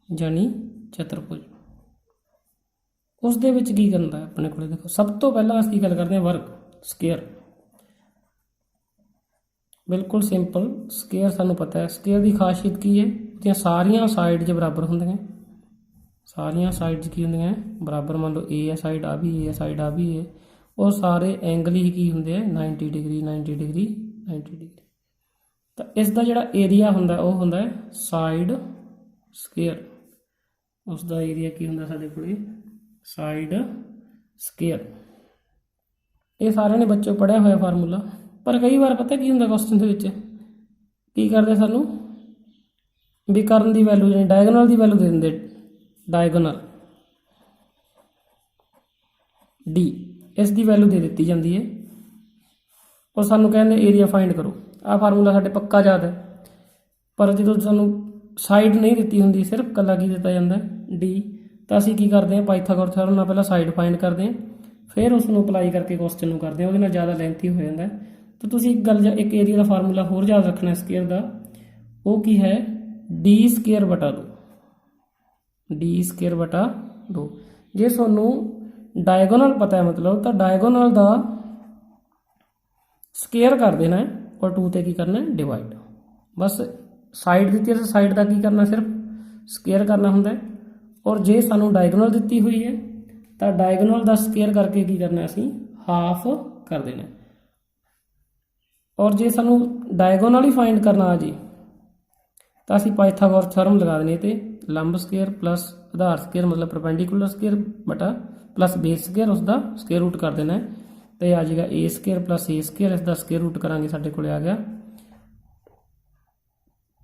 ਜਾਨੀ ਚਤੁਰਭੁਜ। ਉਸ ਦੇ ਵਿੱਚ ਕੀ ਕਰਨਾ ਆਪਣੇ ਕੋਲੇ, ਦੇਖੋ ਸਭ ਤੋਂ ਪਹਿਲਾਂ ਅਸੀਂ ਗੱਲ ਕਰਦੇ ਹਾਂ ਵਰਗ, ਸਕੇਅਰ। ਬਿਲਕੁਲ ਸਿੰਪਲ, ਸਕੇਅਰ ਸਾਨੂੰ ਪਤਾ ਹੈ। ਸਕੇਅਰ ਦੀ ਖਾਸੀਅਤ ਕੀ ਹੈ, ਉਹਦੀਆਂ ਸਾਰੀਆਂ ਸਾਈਡਸ ਬਰਾਬਰ ਹੁੰਦੀਆਂ, ਸਾਰੀਆਂ ਸਾਈਡਸ ਕੀ ਹੁੰਦੀਆਂ ਬਰਾਬਰ। ਮੰਨ ਲਓ a ਹੈ ਸਾਈਡ, ਆ ਵੀ a ਹੈ ਸਾਈਡ, ਆ ਵੀ a, ਉਹ ਸਾਰੇ ਐਂਗਲ ਹੀ ਕੀ ਹੁੰਦੇ ਆ 90 ਡਿਗਰੀ 90 ਡਿਗਰੀ 90 ਡਿਗਰੀ। ਤਾਂ ਇਸ ਦਾ ਜਿਹੜਾ ਏਰੀਆ ਹੁੰਦਾ ਉਹ ਹੁੰਦਾ ਹੈ ਸਾਈਡ ਸਕੇਅਰ। ਉਸ ਦਾ ਏਰੀਆ ਕੀ ਹੁੰਦਾ ਸਾਡੇ ਕੋਲੇ, ਸਾਈਡ ਸਕੇਅਰ। ਇਹ ਸਾਰਿਆਂ ਨੇ ਬੱਚੋਂ ਪੜ੍ਹਿਆ ਹੋਇਆ ਫਾਰਮੂਲਾ, ਪਰ ਕਈ ਵਾਰ ਪਤਾ ਕੀ ਹੁੰਦਾ ਕੁਐਸਚਨ ਦੇ ਵਿੱਚ ਕੀ ਕਰਦੇ ਸਾਨੂੰ ਵੀ ਕਰਨ ਦੀ ਵੈਲੂ ਜਾਨੀ ਡਾਇਗੋਨਲ ਦੀ ਵੈਲੂ ਦੇ ਦਿੰਦੇ, ਡਾਇਗੋਨਲ d ਇਸ ਦੀ ਵੈਲੂ ਦੇ ਦਿੱਤੀ ਜਾਂਦੀ ਹੈ, ਔਰ ਸਾਨੂੰ ਕਹਿੰਦੇ ਏਰੀਆ ਫਾਈਂਡ ਕਰੋ। ਆਹ ਫਾਰਮੂਲਾ ਸਾਡੇ ਪੱਕਾ ਯਾਦ ਹੈ, ਪਰ ਜਦੋਂ ਸਾਨੂੰ ਸਾਈਡ ਨਹੀਂ ਦਿੱਤੀ ਹੁੰਦੀ, ਸਿਰਫ ਇਕੱਲਾ ਕੀ ਦਿੱਤਾ ਜਾਂਦਾ d, ਤਾਂ ਅਸੀਂ ਕੀ ਕਰਦੇ ਹਾਂ ਪਾਈਥਾਗੋਰਸ ਥਿਓਰਮ ਨਾਲ ਪਹਿਲਾਂ ਸਾਈਡ ਫਾਈਂਡ ਕਰਦੇ ਹਾਂ, ਫਿਰ ਉਸ ਨੂੰ ਅਪਲਾਈ ਕਰਕੇ ਕੁਐਸਚਨ ਨੂੰ ਕਰਦੇ ਹਾਂ, ਉਹਦੇ ਨਾਲ ਜ਼ਿਆਦਾ ਲੈਂਥੀ ਹੋ ਜਾਂਦਾ। ਤਾਂ ਤੁਸੀਂ ਇੱਕ ਗੱਲ, ਇੱਕ ਏਰੀਆ ਦਾ ਫਾਰਮੂਲਾ ਹੋਰ ਯਾਦ ਰੱਖਣਾ ਸਕੇਅਰ ਦਾ, ਉਹ ਕੀ ਹੈ d ਸਕੇਅਰ ਬਟਾ 2, d ਸਕੇਅਰ ਬਟਾ 2। ਜੇ ਤੁਹਾਨੂੰ ਡਾਇਗੋਨਲ ਪਤਾ ਹੈ ਮਤਲਬ, ਤਾਂ ਡਾਇਗੋਨਲ ਦਾ ਸਕੇਅਰ ਕਰ ਦੇਣਾ ਹੈ ਔਰ 2 ਤੇ ਕੀ ਕਰਨਾ ਹੈ ਡਿਵਾਈਡ। ਬਸ ਸਾਈਡ ਦਿੱਤੀ ਹੈ, ਸਾਈਡ ਦਾ ਕੀ ਕਰਨਾ, ਸਿਰਫ ਸਕੇਅਰ ਕਰਨਾ ਹੁੰਦਾ ਹੈ। ਔਰ ਜੇ ਸਾਨੂੰ ਡਾਇਗੋਨਲ ਦਿੱਤੀ ਹੋਈ ਹੈ ਤਾਂ ਡਾਇਗੋਨਲ ਦਾ ਸਕੇਅਰ ਕਰਕੇ ਕੀ ਕਰਨਾ, ਅਸੀਂ ਹਾਫ ਕਰ ਦੇਣਾ। ਔਰ ਜੇ ਸਾਨੂੰ ਡਾਇਗੋਨਲ ਹੀ ਫਾਈਂਡ ਕਰਨਾ ਆ ਜੀ ਤਾਂ ਅਸੀਂ ਪਾਇਥਾਗੋਰਸ ਥਿਓਰਮ ਲਗਾ ਦੇਣੀ ਤੇ ਲੰਬ ਸਕੁਅਰ ਪਲੱਸ ਆਧਾਰ ਸਕੁਅਰ ਮਤਲਬ ਪਰਪੈਂਡੀਕੂਲਰ ਸਕੁਅਰ ਬਟਾ ਪਲੱਸ ਬੇਸ ਸਕੁਅਰ ਉਸ ਦਾ ਸਕੁਅਰ ਰੂਟ ਕਰ ਦੇਣਾ ਤੇ ਆ ਜਾਏਗਾ a square plus a square. ਇਸ ਦਾ ਸਕੁਅਰ ਰੂਟ ਕਰਾਂਗੇ ਸਾਡੇ ਕੋਲੇ ਆ ਗਿਆ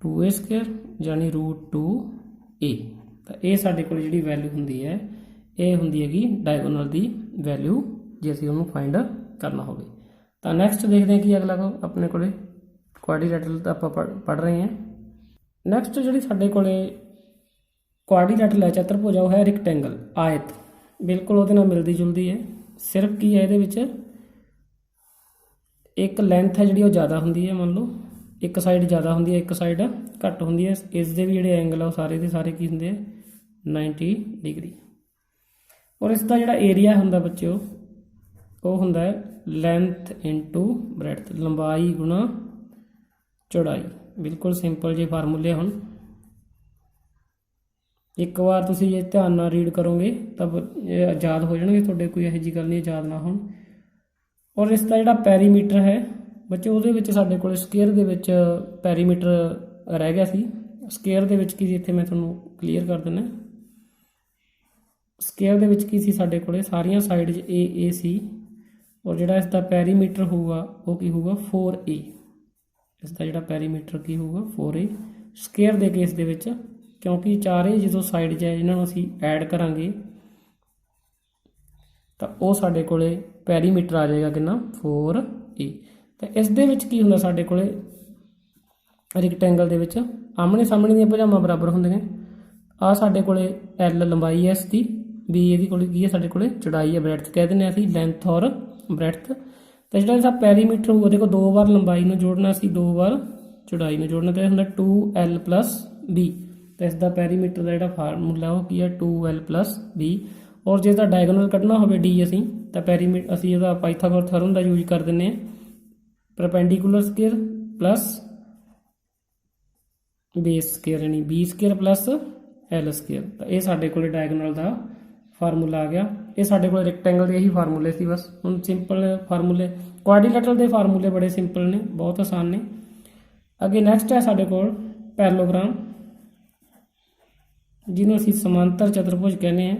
2a ਸਕੁਅਰ ਯਾਨੀ √2a। ਤਾਂ ਇਹ ਸਾਡੇ ਕੋਲ ਜਿਹੜੀ ਵੈਲਿਊ ਹੁੰਦੀ ਹੈ ਇਹ ਹੁੰਦੀ ਹੈਗੀ ਡਾਇਗੋਨਲ ਦੀ ਵੈਲਿਊ ਜੇ ਅਸੀਂ ਉਹਨੂੰ ਫਾਈਂਡ ਕਰਨਾ ਹੋਵੇ। ਤਾਂ ਨੈਕਸਟ ਦੇਖਦੇ ਹਾਂ ਕਿ ਅਗਲਾ ਆਪਣੇ ਕੋਲੇ ਕੁਆਡਰੀਲੈਟਰਲ ਤਾਂ ਆਪਾਂ ਪੜ੍ਹ ਰਹੇ ਹਾਂ। ਨੈਕਸਟ ਜਿਹੜੀ ਸਾਡੇ ਕੋਲੇ ਕੁਆਡਰੀਲੈਟਰਲ ਹੈ ਚਤੁਰਭੁਜ ਉਹ ਹੈ ਰੈਕਟੈਂਗਲ ਆਇਤ, ਬਿਲਕੁਲ ਉਹਦੇ ਨਾਲ ਮਿਲਦੀ ਜੁਲਦੀ ਹੈ। ਸਿਰਫ ਕੀ ਹੈ ਇਹਦੇ ਵਿੱਚ ਇੱਕ ਲੈਂਥ ਹੈ ਜਿਹੜੀ ਉਹ ਜ਼ਿਆਦਾ ਹੁੰਦੀ ਹੈ, ਮੰਨ ਲਓ ਇੱਕ ਸਾਈਡ ਜ਼ਿਆਦਾ ਹੁੰਦੀ ਹੈ ਇੱਕ ਸਾਈਡ ਘੱਟ ਹੁੰਦੀ ਹੈ। ਇਸ ਦੇ ਵੀ ਜਿਹੜੇ ਐਂਗਲ ਆ ਉਹ ਸਾਰੇ ਦੇ ਸਾਰੇ ਕੀ ਹੁੰਦੇ ਆ 90 ਡਿਗਰੀ। ਔਰ ਇਸ ਦਾ ਜਿਹੜਾ ਏਰੀਆ ਹੁੰਦਾ ਬੱਚਿਓ ਉਹ ਹੁੰਦਾ ਹੈ ਲੈਂਥ ਇਨਟੂ ਬ੍ਰੈਡਥ, ਲੰਬਾਈ ਗੁਣਾ ਚੌੜਾਈ। ਬਿਲਕੁਲ ਸਿੰਪਲ ਜੇ ਫਾਰਮੂਲੇ। ਹੁਣ ਇੱਕ ਵਾਰ ਤੁਸੀਂ ਜੇ ਧਿਆਨ ਨਾਲ ਰੀਡ ਕਰੋਗੇ ਤਾਂ ਯਾਦ ਹੋ ਜਾਣਗੇ ਤੁਹਾਡੇ, ਕੋਈ ਇਹੋ ਜਿਹੀ ਗੱਲ ਨਹੀਂ ਯਾਦ ਨਾ ਹੋਣ। ਔਰ ਇਸ ਦਾ ਜਿਹੜਾ ਪੈਰੀਮੀਟਰ ਹੈ ਬੱਚੇ ਉਹਦੇ ਵਿੱਚ ਸਾਡੇ ਕੋਲ ਸਕੁਅਰ ਦੇ ਵਿੱਚ ਪੈਰੀਮੀਟਰ ਰਹਿ ਗਿਆ ਸੀ। ਸਕੁਅਰ ਦੇ ਵਿੱਚ ਕੀ ਸੀ ਇੱਥੇ ਮੈਂ ਤੁਹਾਨੂੰ ਕਲੀਅਰ ਕਰ ਦਿੰਦਾ। ਸਕੁਅਰ ਦੇ ਵਿੱਚ ਕੀ ਸੀ ਸਾਡੇ ਕੋਲੇ ਸਾਰੀਆਂ ਸਾਈਡਸ a ਸੀ ਔਰ ਜਿਹੜਾ ਇਸ ਦਾ ਪੈਰੀਮੀਟਰ ਹੋਊਗਾ ਉਹ ਕੀ ਹੋਊਗਾ 4a। ਇਸ ਦਾ ਜਿਹੜਾ ਪੈਰੀਮੀਟਰ ਕੀ ਹੋਊਗਾ 4a ਸਕੁਅਰ ਦੇ ਕੇਸ ਦੇ ਵਿੱਚ, ਕਿਉਂਕਿ ਚਾਰੇ ਜਦੋਂ ਸਾਈਡ ਹੈ ਇਹਨਾਂ ਨੂੰ ਅਸੀਂ ਐਡ ਕਰਾਂਗੇ ਤਾਂ ਉਹ ਸਾਡੇ ਕੋਲੇ ਪੈਰੀਮੀਟਰ ਆ ਜਾਏਗਾ ਕਿੰਨਾ 4a। ਤਾਂ ਇਸ ਦੇ ਵਿੱਚ ਕੀ ਹੁੰਦਾ ਸਾਡੇ ਕੋਲੇ ਰੈਕਟੈਂਗਲ ਦੇ ਵਿੱਚ ਆਮਣੇ ਸਾਹਮਣੇ ਦੀਆਂ ਭੁਜਾਵਾਂ ਬਰਾਬਰ ਹੁੰਦੀਆਂ। ਆ ਸਾਡੇ ਕੋਲੇ l ਲੰਬਾਈ ਹੈ ਇਸ ਦੀ, b ਇਹਦੀ ਕੋਲੇ ਕੀ ਹੈ ਸਾਡੇ ਕੋਲੇ ਚੌੜਾਈ ਹੈ, ਬ੍ਰੈਡਥ ਕਹਿ ਦਿੰਦੇ ਅਸੀਂ ਲੈਂਥ ਔਰ ਬ੍ਰੈਡਥ। ਤਾਂ ਜਿਹੜਾ ਇਹਦਾ ਪੈਰੀਮੀਟਰ ਹੋਊਗਾ ਦੇਖੋ 2 ਵਾਰ ਲੰਬਾਈ ਨੂੰ ਜੋੜਨਾ ਸੀ 2 ਵਾਰ ਚੌੜਾਈ ਨੂੰ ਜੋੜਨਾ, ਤਾਂ ਇਹ ਹੁੰਦਾ 2l + b। ਤਾਂ ਇਸ ਦਾ ਪੈਰੀਮੀਟਰ ਦਾ ਜਿਹੜਾ ਫਾਰਮੂਲਾ ਉਹ ਕੀ ਹੈ 2l + b। ਔਰ ਜੇ ਇਹਦਾ ਡਾਇਗੋਨਲ ਕੱਢਣਾ ਹੋਵੇ d ਅਸੀਂ ਤਾਂ ਪੈਰੀਮੀਟਰ ਅਸੀਂ ਇਹਦਾ ਪਾਇਥਾਗੋਰਸ ਥਿਓਰਮ ਦਾ ਯੂਜ਼ ਕਰ ਦਿੰਦੇ ਹਾਂ, perpendicular square plus base square ਯਾਨੀ b square plus l square. ਤਾਂ ਇਹ ਸਾਡੇ ਕੋਲੇ ਡਾਇਗੋਨਲ ਦਾ ਫਾਰਮੂਲਾ ਆ ਗਿਆ। ਇਹ ਸਾਡੇ ਕੋਲ ਰੈਕਟੈਂਗਲ ਦੇ ਇਹੀ ਫਾਰਮੂਲੇ ਸੀ ਬਸ। ਹੁਣ ਸਿੰਪਲ ਫਾਰਮੂਲੇ ਕੁਆਡਰੀਲੈਟਰਲ ਦੇ ਫਾਰਮੂਲੇ ਬੜੇ ਸਿੰਪਲ ਨੇ, ਬਹੁਤ ਆਸਾਨ ਨੇ। ਅੱਗੇ ਨੈਕਸਟ ਹੈ ਸਾਡੇ ਕੋਲ ਪੈਰਲੋਗ੍ਰਾਮ, ਜਿਹਨੂੰ ਅਸੀਂ ਸਮਾਂਤਰ ਚਤੁਰਭੁਜ ਕਹਿੰਦੇ ਹਾਂ।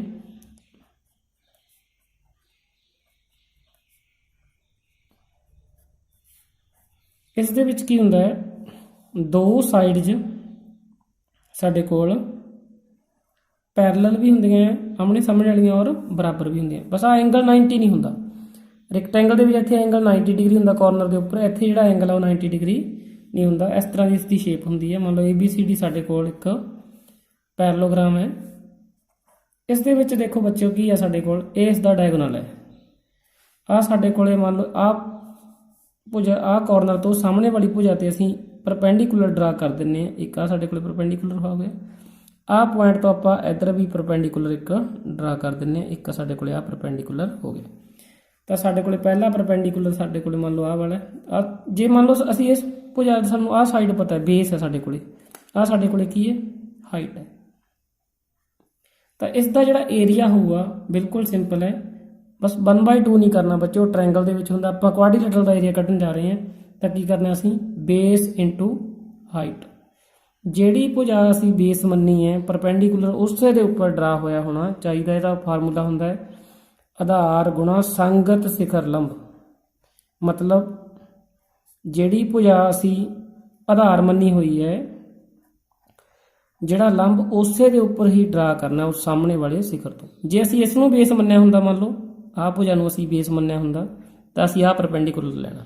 ਇਸ ਦੇ ਵਿੱਚ ਕੀ ਹੁੰਦਾ ਹੈ ਦੋ ਸਾਈਡਸ ਸਾਡੇ ਕੋਲ ਪੈਰਲਲ ਵੀ ਹੁੰਦੀਆਂ ਆਮਣੇ ਸਾਹਮਣੇ ਵਾਲੀਆਂ ਔਰ ਬਰਾਬਰ ਵੀ ਹੁੰਦੀਆਂ, ਬਸ ਆ ਐਂਗਲ 90 ਨਹੀਂ ਹੁੰਦਾ। ਰੈਕਟੈਂਗਲ ਦੇ ਵਿੱਚ ਇੱਥੇ ਐਂਗਲ 90 ਡਿਗਰੀ ਹੁੰਦਾ ਕਾਰਨਰ ਦੇ ਉੱਪਰ, ਇੱਥੇ ਜਿਹੜਾ ਐਂਗਲ ਆ ਉਹ 90 ਡਿਗਰੀ ਨਹੀਂ ਹੁੰਦਾ। ਇਸ ਤਰ੍ਹਾਂ ਦੀ ਇਸ ਦੀ ਸ਼ੇਪ ਹੁੰਦੀ ਹੈ। ਮੰਨ ਲਓ ABCD ਸਾਡੇ ਕੋਲ ਇੱਕ ਪੈਰਲੋਗ੍ਰਾਮ ਹੈ। ਇਸ ਦੇ ਵਿੱਚ ਦੇਖੋ ਬੱਚਿਓ ਕੀ ਹੈ ਸਾਡੇ ਕੋਲ ਇਹ ਇਸ ਦਾ ਡਾਇਗੋਨਲ ਹੈ। ਆ ਸਾਡੇ ਕੋਲੇ ਮੰਨ ਲਓ ਆ ਭੁਜਾ ਆ ਕਾਰਨਰ ਤੋਂ ਸਾਹਮਣੇ ਵਾਲੀ ਭੁਜਾ ਤੇ ਅਸੀਂ ਪਰਪੈਂਡੀਕੂਲਰ ਡਰਾ ਕਰ ਦਿੰਦੇ ਹਾਂ। ਇੱਕ ਆ ਸਾਡੇ ਕੋਲੇ ਪਰਪੈਂਡੀਕੂਲਰ ਹੋ ਗਿਆ, ਆਹ ਪੁਆਇੰਟ ਤੋਂ ਆਪਾਂ ਇੱਧਰ ਵੀ ਪਰਪੈਂਡੀਕੂਲਰ ਇੱਕ ਡਰਾ ਕਰ ਦਿੰਦੇ ਹਾਂ। ਇੱਕ ਸਾਡੇ ਕੋਲੇ ਆ ਪਰਪੈਂਡੀਕੂਲਰ ਹੋ ਗਿਆ। ਤਾਂ ਸਾਡੇ ਕੋਲੇ ਪਹਿਲਾ ਪਰਪੈਂਡੀਕੂਲਰ ਸਾਡੇ ਕੋਲੇ ਮੰਨ ਲਓ ਆਹ ਵਾਲਾ ਆ। ਜੇ ਮੰਨ ਲਓ ਅਸੀਂ ਇਸ ਭੁਜਾ ਸਾਨੂੰ ਆਹ ਸਾਈਡ ਪਤਾ ਹੈ ਬੇਸ ਹੈ ਸਾਡੇ ਕੋਲੇ, ਆਹ ਸਾਡੇ ਕੋਲੇ ਕੀ ਹੈ ਹਾਈਟ ਹੈ। ਤਾਂ ਇਸ ਦਾ ਜਿਹੜਾ ਏਰੀਆ ਹੋਊਗਾ ਬਿਲਕੁਲ ਸਿੰਪਲ ਹੈ, ਬਸ 1/2 ਨਹੀਂ ਕਰਨਾ ਬੱਚੇ, ਉਹ ਟ੍ਰਾਇੰਗਲ ਦੇ ਵਿੱਚ ਹੁੰਦਾ। ਆਪਾਂ ਕੁਆਡਰੀਲੈਟਰਲ ਦਾ ਏਰੀਆ ਕੱਢਣ ਜਾ ਰਹੇ ਹਾਂ ਤਾਂ ਕੀ ਕਰਨਾ ਅਸੀਂ ਬੇਸ ਇਨਟੂ ਹਾਈਟ। ਜਿਹੜੀ ਭੁਜਾ ਅਸੀਂ ਬੇਸ ਮੰਨੀ ਹੈ ਪਰਪੈਂਡੀਕੂਲਰ ਉਸੇ ਦੇ ਉੱਪਰ ਡਰਾ ਹੋਇਆ ਹੋਣਾ ਚਾਹੀਦਾ। ਇਹਦਾ ਫਾਰਮੂਲਾ ਹੁੰਦਾ ਹੈ ਆਧਾਰ ਗੁਣਾ ਸੰਗਤ ਸਿਖਰ ਲੰਬ। ਮਤਲਬ ਜਿਹੜੀ ਭੁਜਾ ਅਸੀਂ ਆਧਾਰ ਮੰਨੀ ਹੋਈ ਹੈ ਜਿਹੜਾ ਲੰਬ ਉਸੇ ਦੇ ਉੱਪਰ ਹੀ ਡਰਾ ਕਰਨਾ ਉਸ ਸਾਹਮਣੇ ਵਾਲੇ ਸਿਖਰ ਤੋਂ। ਜੇ ਅਸੀਂ ਇਸ ਨੂੰ ਬੇਸ ਮੰਨਿਆ ਹੁੰਦਾ, ਮੰਨ ਲਓ ਆਹ ਭੁਜਾ ਨੂੰ ਅਸੀਂ ਬੇਸ ਮੰਨਿਆ ਹੁੰਦਾ ਤਾਂ ਅਸੀਂ ਆਹ ਪਰਪੈਂਡੀਕੂਲਰ ਲੈਣਾ।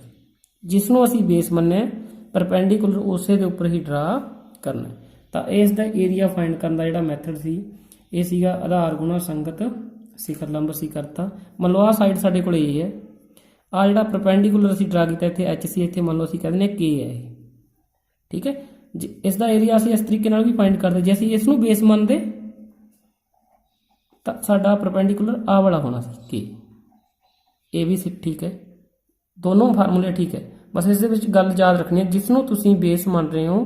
ਜਿਸ ਨੂੰ ਅਸੀਂ ਬੇਸ ਮੰਨਿਆ ਪਰਪੈਂਡੀਕੂਲਰ ਉਸੇ ਦੇ ਉੱਪਰ ਹੀ ਡਰਾ ਕਰਨਾ। ਤਾਂ ਇਸ ਦਾ ਏਰੀਆ ਫਾਈਂਡ ਕਰਨ ਦਾ ਜਿਹੜਾ ਮੈਥਡ ਸੀ ਇਹ ਸੀਗਾ ਆਧਾਰ ਗੁਣਾ ਸੰਗਤ ਸਿਖਰ ਲੰਬ ਅਸੀਂ ਕਰਤਾ। ਮੰਨ ਲਓ ਆਹ ਸਾਈਡ ਸਾਡੇ ਕੋਲ A ਹੈ, ਆਹ ਜਿਹੜਾ ਪਰਪੈਂਡੀਕੂਲਰ ਅਸੀਂ ਡਰਾ ਕੀਤਾ ਇੱਥੇ H ਸੀ, ਇੱਥੇ ਮੰਨ ਲਓ ਅਸੀਂ ਕਹਿੰਦੇ ਨੇ K ਹੈ ਇਹ, ਠੀਕ ਹੈ। ਇਸ ਦਾ ਏਰੀਆ ਅਸੀਂ ਇਸ ਤਰੀਕੇ ਨਾਲ ਵੀ ਫਾਈਂਡ ਕਰਦੇ। ਜੇ ਅਸੀਂ ਇਸ ਨੂੰ ਬੇਸ ਮੰਨਦੇ ਤਾਂ ਸਾਡਾ ਪਰਪੈਂਡੀਕੂਲਰ ਆਹ ਵਾਲਾ ਹੋਣਾ ਸੀ K। ਇਹ ਵੀ ਠੀਕ ਹੈ, ਦੋਨੋਂ ਫਾਰਮੂਲੇ ਠੀਕ ਹੈ। ਬਸ ਇਸ ਦੇ ਵਿੱਚ ਗੱਲ ਯਾਦ ਰੱਖਣੀ ਹੈ ਜਿਸ ਨੂੰ ਤੁਸੀਂ ਬੇਸ ਮੰਨ ਰਹੇ ਹੋ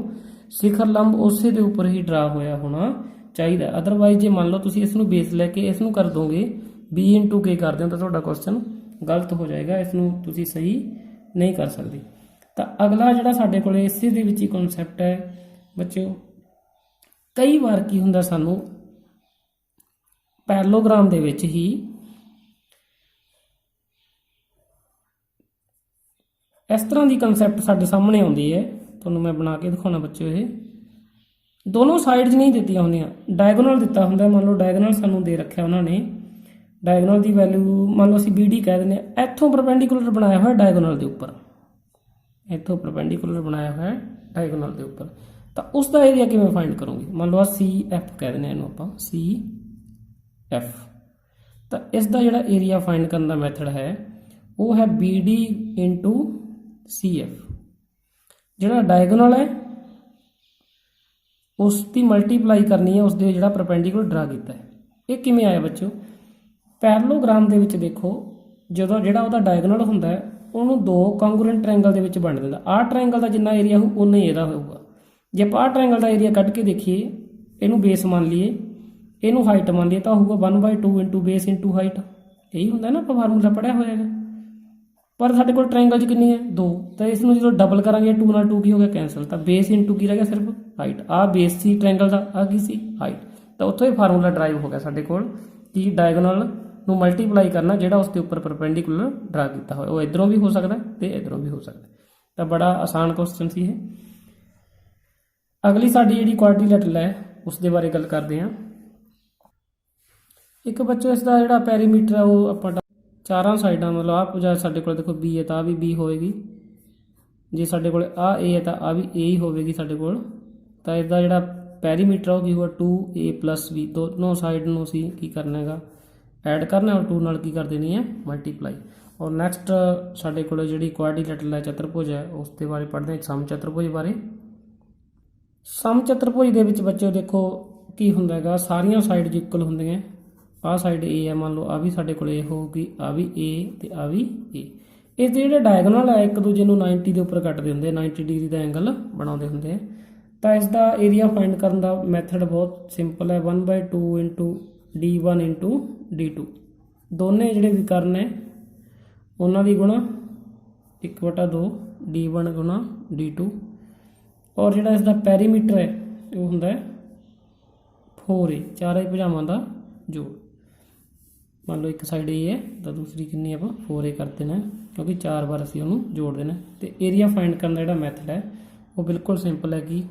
ਸਿਖਰ ਲੰਬ ਉਸੇ ਦੇ ਉੱਪਰ ਹੀ ਡਰਾ ਹੋਇਆ ਹੋਣਾ ਚਾਹੀਦਾ। ਅਦਰਵਾਈਜ਼ ਜੇ ਮੰਨ ਲਓ ਤੁਸੀਂ ਇਸ ਨੂੰ ਬੇਸ ਲੈ ਕੇ ਇਸ ਨੂੰ ਕਰ ਦੋਗੇ B × K ਕਰਦੇ ਹੋ ਤਾਂ ਤੁਹਾਡਾ ਕੁਐਸਚਨ ਗਲਤ ਹੋ ਜਾਏਗਾ, ਇਸ ਨੂੰ ਤੁਸੀਂ ਸਹੀ ਨਹੀਂ ਕਰ ਸਕਦੇ। ਤਾਂ ਅਗਲਾ ਜਿਹੜਾ ਸਾਡੇ ਕੋਲ ਇਸੇ ਦੇ ਵਿੱਚ ਹੀ ਕਨਸੈਪਟ ਹੈ ਬੱਚਿਓ, ਕਈ ਵਾਰ ਕੀ ਹੁੰਦਾ ਸਾਨੂੰ ਪੈਰਲੋਗ੍ਰਾਮ ਦੇ ਵਿੱਚ ਹੀ ਇਸ ਤਰ੍ਹਾਂ ਦੀ ਕਨਸੈਪਟ ਸਾਡੇ ਸਾਹਮਣੇ ਆਉਂਦੀ ਹੈ। ਤੁਹਾਨੂੰ ਮੈਂ ਬਣਾ ਕੇ ਦਿਖਾਉਣਾ ਬੱਚਿਓ, ਇਹ ਦੋਨੋਂ ਸਾਈਡਸ ਨਹੀਂ ਦਿੱਤੀਆਂ ਹੁੰਦੀਆਂ, ਡਾਇਗੋਨਲ ਦਿੱਤਾ ਹੁੰਦਾ। ਮੰਨ ਲਓ ਡਾਇਗੋਨਲ ਸਾਨੂੰ ਦੇ ਰੱਖਿਆ ਉਹਨਾਂ ਨੇ, ਡਾਇਗੋਨਲ ਦੀ ਵੈਲਿਊ ਮੰਨ ਲਓ ਅਸੀਂ BD ਕਹਿ ਦਿੰਦੇ ਹਾਂ। ਇੱਥੋਂ ਪਰਪੈਂਡੀਕੂਲਰ ਬਣਾਇਆ ਹੋਇਆ ਡਾਇਗੋਨਲ ਦੇ ਉੱਪਰ, ਇੱਥੋਂ ਪਰਪੈਂਡੀਕੂਲਰ ਬਣਾਇਆ ਹੋਇਆ ਡਾਇਗੋਨਲ ਦੇ ਉੱਪਰ, ਤਾਂ ਉਸ ਦਾ ਏਰੀਆ ਕਿਵੇਂ ਫਾਈਂਡ ਕਰੋਗੇ? ਮੰਨ ਲਓ CF ਕਹਿ ਦਿੰਦੇ ਹਾਂ ਇਹਨੂੰ ਆਪਾਂ, CF। ਤਾਂ ਇਸ ਦਾ ਜਿਹੜਾ ਏਰੀਆ ਫਾਈਂਡ ਕਰਨ ਦਾ ਮੈਥਡ ਹੈ ਉਹ ਹੈ BD into CF। ਜਿਹੜਾ ਡਾਇਗੋਨਲ ਹੈ ਉਸ ਦੀ ਮਲਟੀਪਲਾਈ ਕਰਨੀ ਹੈ ਉਸ ਦੇ ਜਿਹੜਾ ਪਰਪੈਂਡੀਕੂਲਰ ਡਰਾ ਕੀਤਾ ਹੈ। ਇਹ ਕਿਵੇਂ ਆਇਆ ਬੱਚਿਓ? ਪੈਰਲੋਗ੍ਰਾਮ ਦੇ ਵਿੱਚ ਦੇਖੋ, ਜਦੋਂ ਜਿਹੜਾ ਉਹਦਾ ਡਾਇਗੋਨਲ ਹੁੰਦਾ ਹੈ ਉਹਨੂੰ ਦੋ ਕੰਗਰੂਐਂਟ ਟ੍ਰਾਇੰਗਲ ਦੇ ਵਿੱਚ ਵੰਡ ਦਿੰਦਾ। ਆਹ ਟ੍ਰਾਇੰਗਲ ਦਾ ਜਿੰਨਾ ਏਰੀਆ ਹੋਊ ਉਨਾ ਹੀ ਇਹਦਾ ਹੋਊਗਾ। ਜੇ ਆਪਾਂ ਆਹ ਟ੍ਰਾਇੰਗਲ ਦਾ ਏਰੀਆ ਕੱਢ ਕੇ ਦੇਖੀਏ, ਇਹਨੂੰ ਬੇਸ ਮੰਨ ਲਈਏ, ਇਹਨੂੰ ਹਾਈਟ ਮੰਨ ਲਈਏ, ਤਾਂ ਹੋਊਗਾ 1/2 ਇੰਟੂ ਬੇਸ ਇੰਟੂ ਹਾਈਟ। ਇਹੀ ਹੁੰਦਾ ਨਾ, ਆਪਾਂ ਫਾਰਮੂਲਾ ਪੜ੍ਹਿਆ ਹੋਇਆ ਹੈਗਾ। ਪਰ ਸਾਡੇ ਕੋਲ ਟ੍ਰਾਇੰਗਲ 'ਚ ਕਿੰਨੀ ਹੈ? 2। ਤਾਂ ਇਸ ਨੂੰ ਜਦੋਂ ਡਬਲ ਕਰਾਂਗੇ 2 ਨਾਲ 2 ਕੀ ਹੋ ਗਿਆ? ਕੈਂਸਲ। ਤਾਂ ਬੇਸ ਇੰਟੂ ਕੀ ਰਹਿ ਗਿਆ? ਸਿਰਫ ਹਾਈਟ। ਆਹ ਬੇਸ ਸੀ ਟ੍ਰਾਇੰਗਲ ਦਾ, ਆਹ ਕੀ ਸੀ? ਹਾਈਟ। ਤਾਂ ਉੱਥੋਂ ਇਹ ਫਾਰਮੂਲਾ ਡਰਾਈਵ ਹੋ ਗਿਆ ਸਾਡੇ ਕੋਲ ਕਿ ਡਾਇਗੋਨਲ ਨੂੰ ਮਲਟੀਪਲਾਈ ਕਰਨਾ ਜਿਹੜਾ ਉਸ ਦੇ ਉੱਪਰ ਪਰਪੈਂਡੀਕੂਲਰ ਡਰਾ ਕੀਤਾ ਹੋਇਆ। ਉਹ ਇੱਧਰੋਂ ਵੀ ਹੋ ਸਕਦਾ ਤੇ ਇੱਧਰੋਂ ਵੀ ਹੋ ਸਕਦਾ। ਤਾਂ ਬੜਾ ਆਸਾਨ ਕੁਐਸਚਨ ਸੀ ਇਹ। ਅਗਲੀ ਸਾਡੀ ਜਿਹੜੀ ਕੁਆਡਰੀਲੇਟਰਲ ਹੈ ਉਸ ਦੇ ਬਾਰੇ ਗੱਲ ਕਰਦੇ ਹਾਂ। ਇੱਕ ਬੱਚੋ ਇਸ ਦਾ ਜਿਹੜਾ ਪੈਰੀਮੀਟਰ ਹੈ ਉਹ ਆਪਾਂ ਚਾਰਾਂ ਸਾਈਡਾਂ, ਮਤਲਬ ਆਹ ਭੁਜਾ ਸਾਡੇ ਕੋਲ ਦੇਖੋ B ਹੈ ਤਾਂ ਆਹ ਵੀ B ਹੋਏਗੀ, ਜੇ ਸਾਡੇ ਕੋਲ ਆਹ A ਹੈ ਤਾਂ ਆਹ ਵੀ A ਹੀ ਹੋਵੇਗੀ ਸਾਡੇ ਕੋਲ। ਤਾਂ ਇਸਦਾ ਜਿਹੜਾ ਪੈਰੀਮੀਟਰ ਉਹ ਕੀ ਹੋਊਗਾ? 2A + B। ਦੋਨੋਂ ਸਾਈਡ ਨੂੰ ਅਸੀਂ ਕੀ ਕਰਨਾ ਹੈਗਾ? ਐਡ ਕਰਨਾ, ਔਰ 2 ਨਾਲ ਕੀ ਕਰ ਦੇਣੀ ਹੈ? ਮਲਟੀਪਲਾਈ। ਔਰ ਨੈਕਸਟ ਸਾਡੇ ਕੋਲ ਜਿਹੜੀ ਕੁਆਡਰੀਲੇਟਰਲ ਹੈ, ਚਤੁਰਭੁਜ ਹੈ, ਉਸ ਦੇ ਬਾਰੇ ਪੜ੍ਹਦੇ ਹਾਂ, ਸਮਚਤੁਰਭੁਜ ਬਾਰੇ। ਸਮਚਤੁਰਭੁਜ ਦੇ ਵਿੱਚ ਬੱਚਿਓ ਦੇਖੋ ਕੀ ਹੁੰਦਾ ਹੈਗਾ, ਸਾਰੀਆਂ ਸਾਈਡਸ ਇਕੁਅਲ ਹੁੰਦੀਆਂ। ਆਹ ਸਾਈਡ A ਹੈ, ਮੰਨ ਲਓ ਆਹ ਵੀ ਸਾਡੇ ਕੋਲ A ਹੋਊਗੀ, ਆਹ ਵੀ A ਤੇ ਆਹ ਵੀ A। ਇਸ ਦੇ ਜਿਹੜੇ ਡਾਇਗੋਨਲ ਹੈ ਇੱਕ ਦੂਜੇ ਨੂੰ 90 ਦੇ ਉੱਪਰ ਕੱਟਦੇ ਹੁੰਦੇ, 90 ਡਿਗਰੀ ਦਾ ਐਂਗਲ ਬਣਾਉਂਦੇ ਹੁੰਦੇ ਆ। ਤਾਂ ਇਸ ਦਾ ਏਰੀਆ ਫਾਈਂਡ ਕਰਨ ਦਾ ਮੈਥਡ ਬਹੁਤ ਸਿੰਪਲ ਹੈ, 1/2 ਇੰਟੂ D1 ਇੰਟੂ D2। ਦੋਨੇ ਜਿਹੜੇ ਵਿਕਰਨ ਹੈ ਉਹਨਾਂ ਦੀ ਗੁਣਾ 1/2 D1 ਗੁਣਾ D2। ਔਰ ਜਿਹੜਾ ਇਸ ਦਾ ਪੈਰੀਮੀਟਰ ਹੈ ਉਹ ਹੁੰਦਾ ਹੈ 4A, ਚਾਰੇ ਭੁਜਾਵਾਂ ਦਾ ਜੋੜ। ਮੰਨ ਲਓ ਇੱਕ ਸਾਈਡ A ਹੈ ਤਾਂ ਦੂਸਰੀ ਕਿੰਨੀ ਆਪਾਂ 4A ਕਰ ਦੇਣਾ, ਕਿਉਂਕਿ 4 ਵਾਰ ਅਸੀਂ ਉਹਨੂੰ ਜੋੜ ਦੇਣਾ। ਤੇ ਏਰੀਆ ਫਾਈਂਡ ਕਰਨ ਦਾ ਜਿਹੜਾ ਮੈਥਡ ਹੈ ਉਹ ਬਿਲਕੁਲ ਸਿੰਪਲ ਹੈ ਕਿ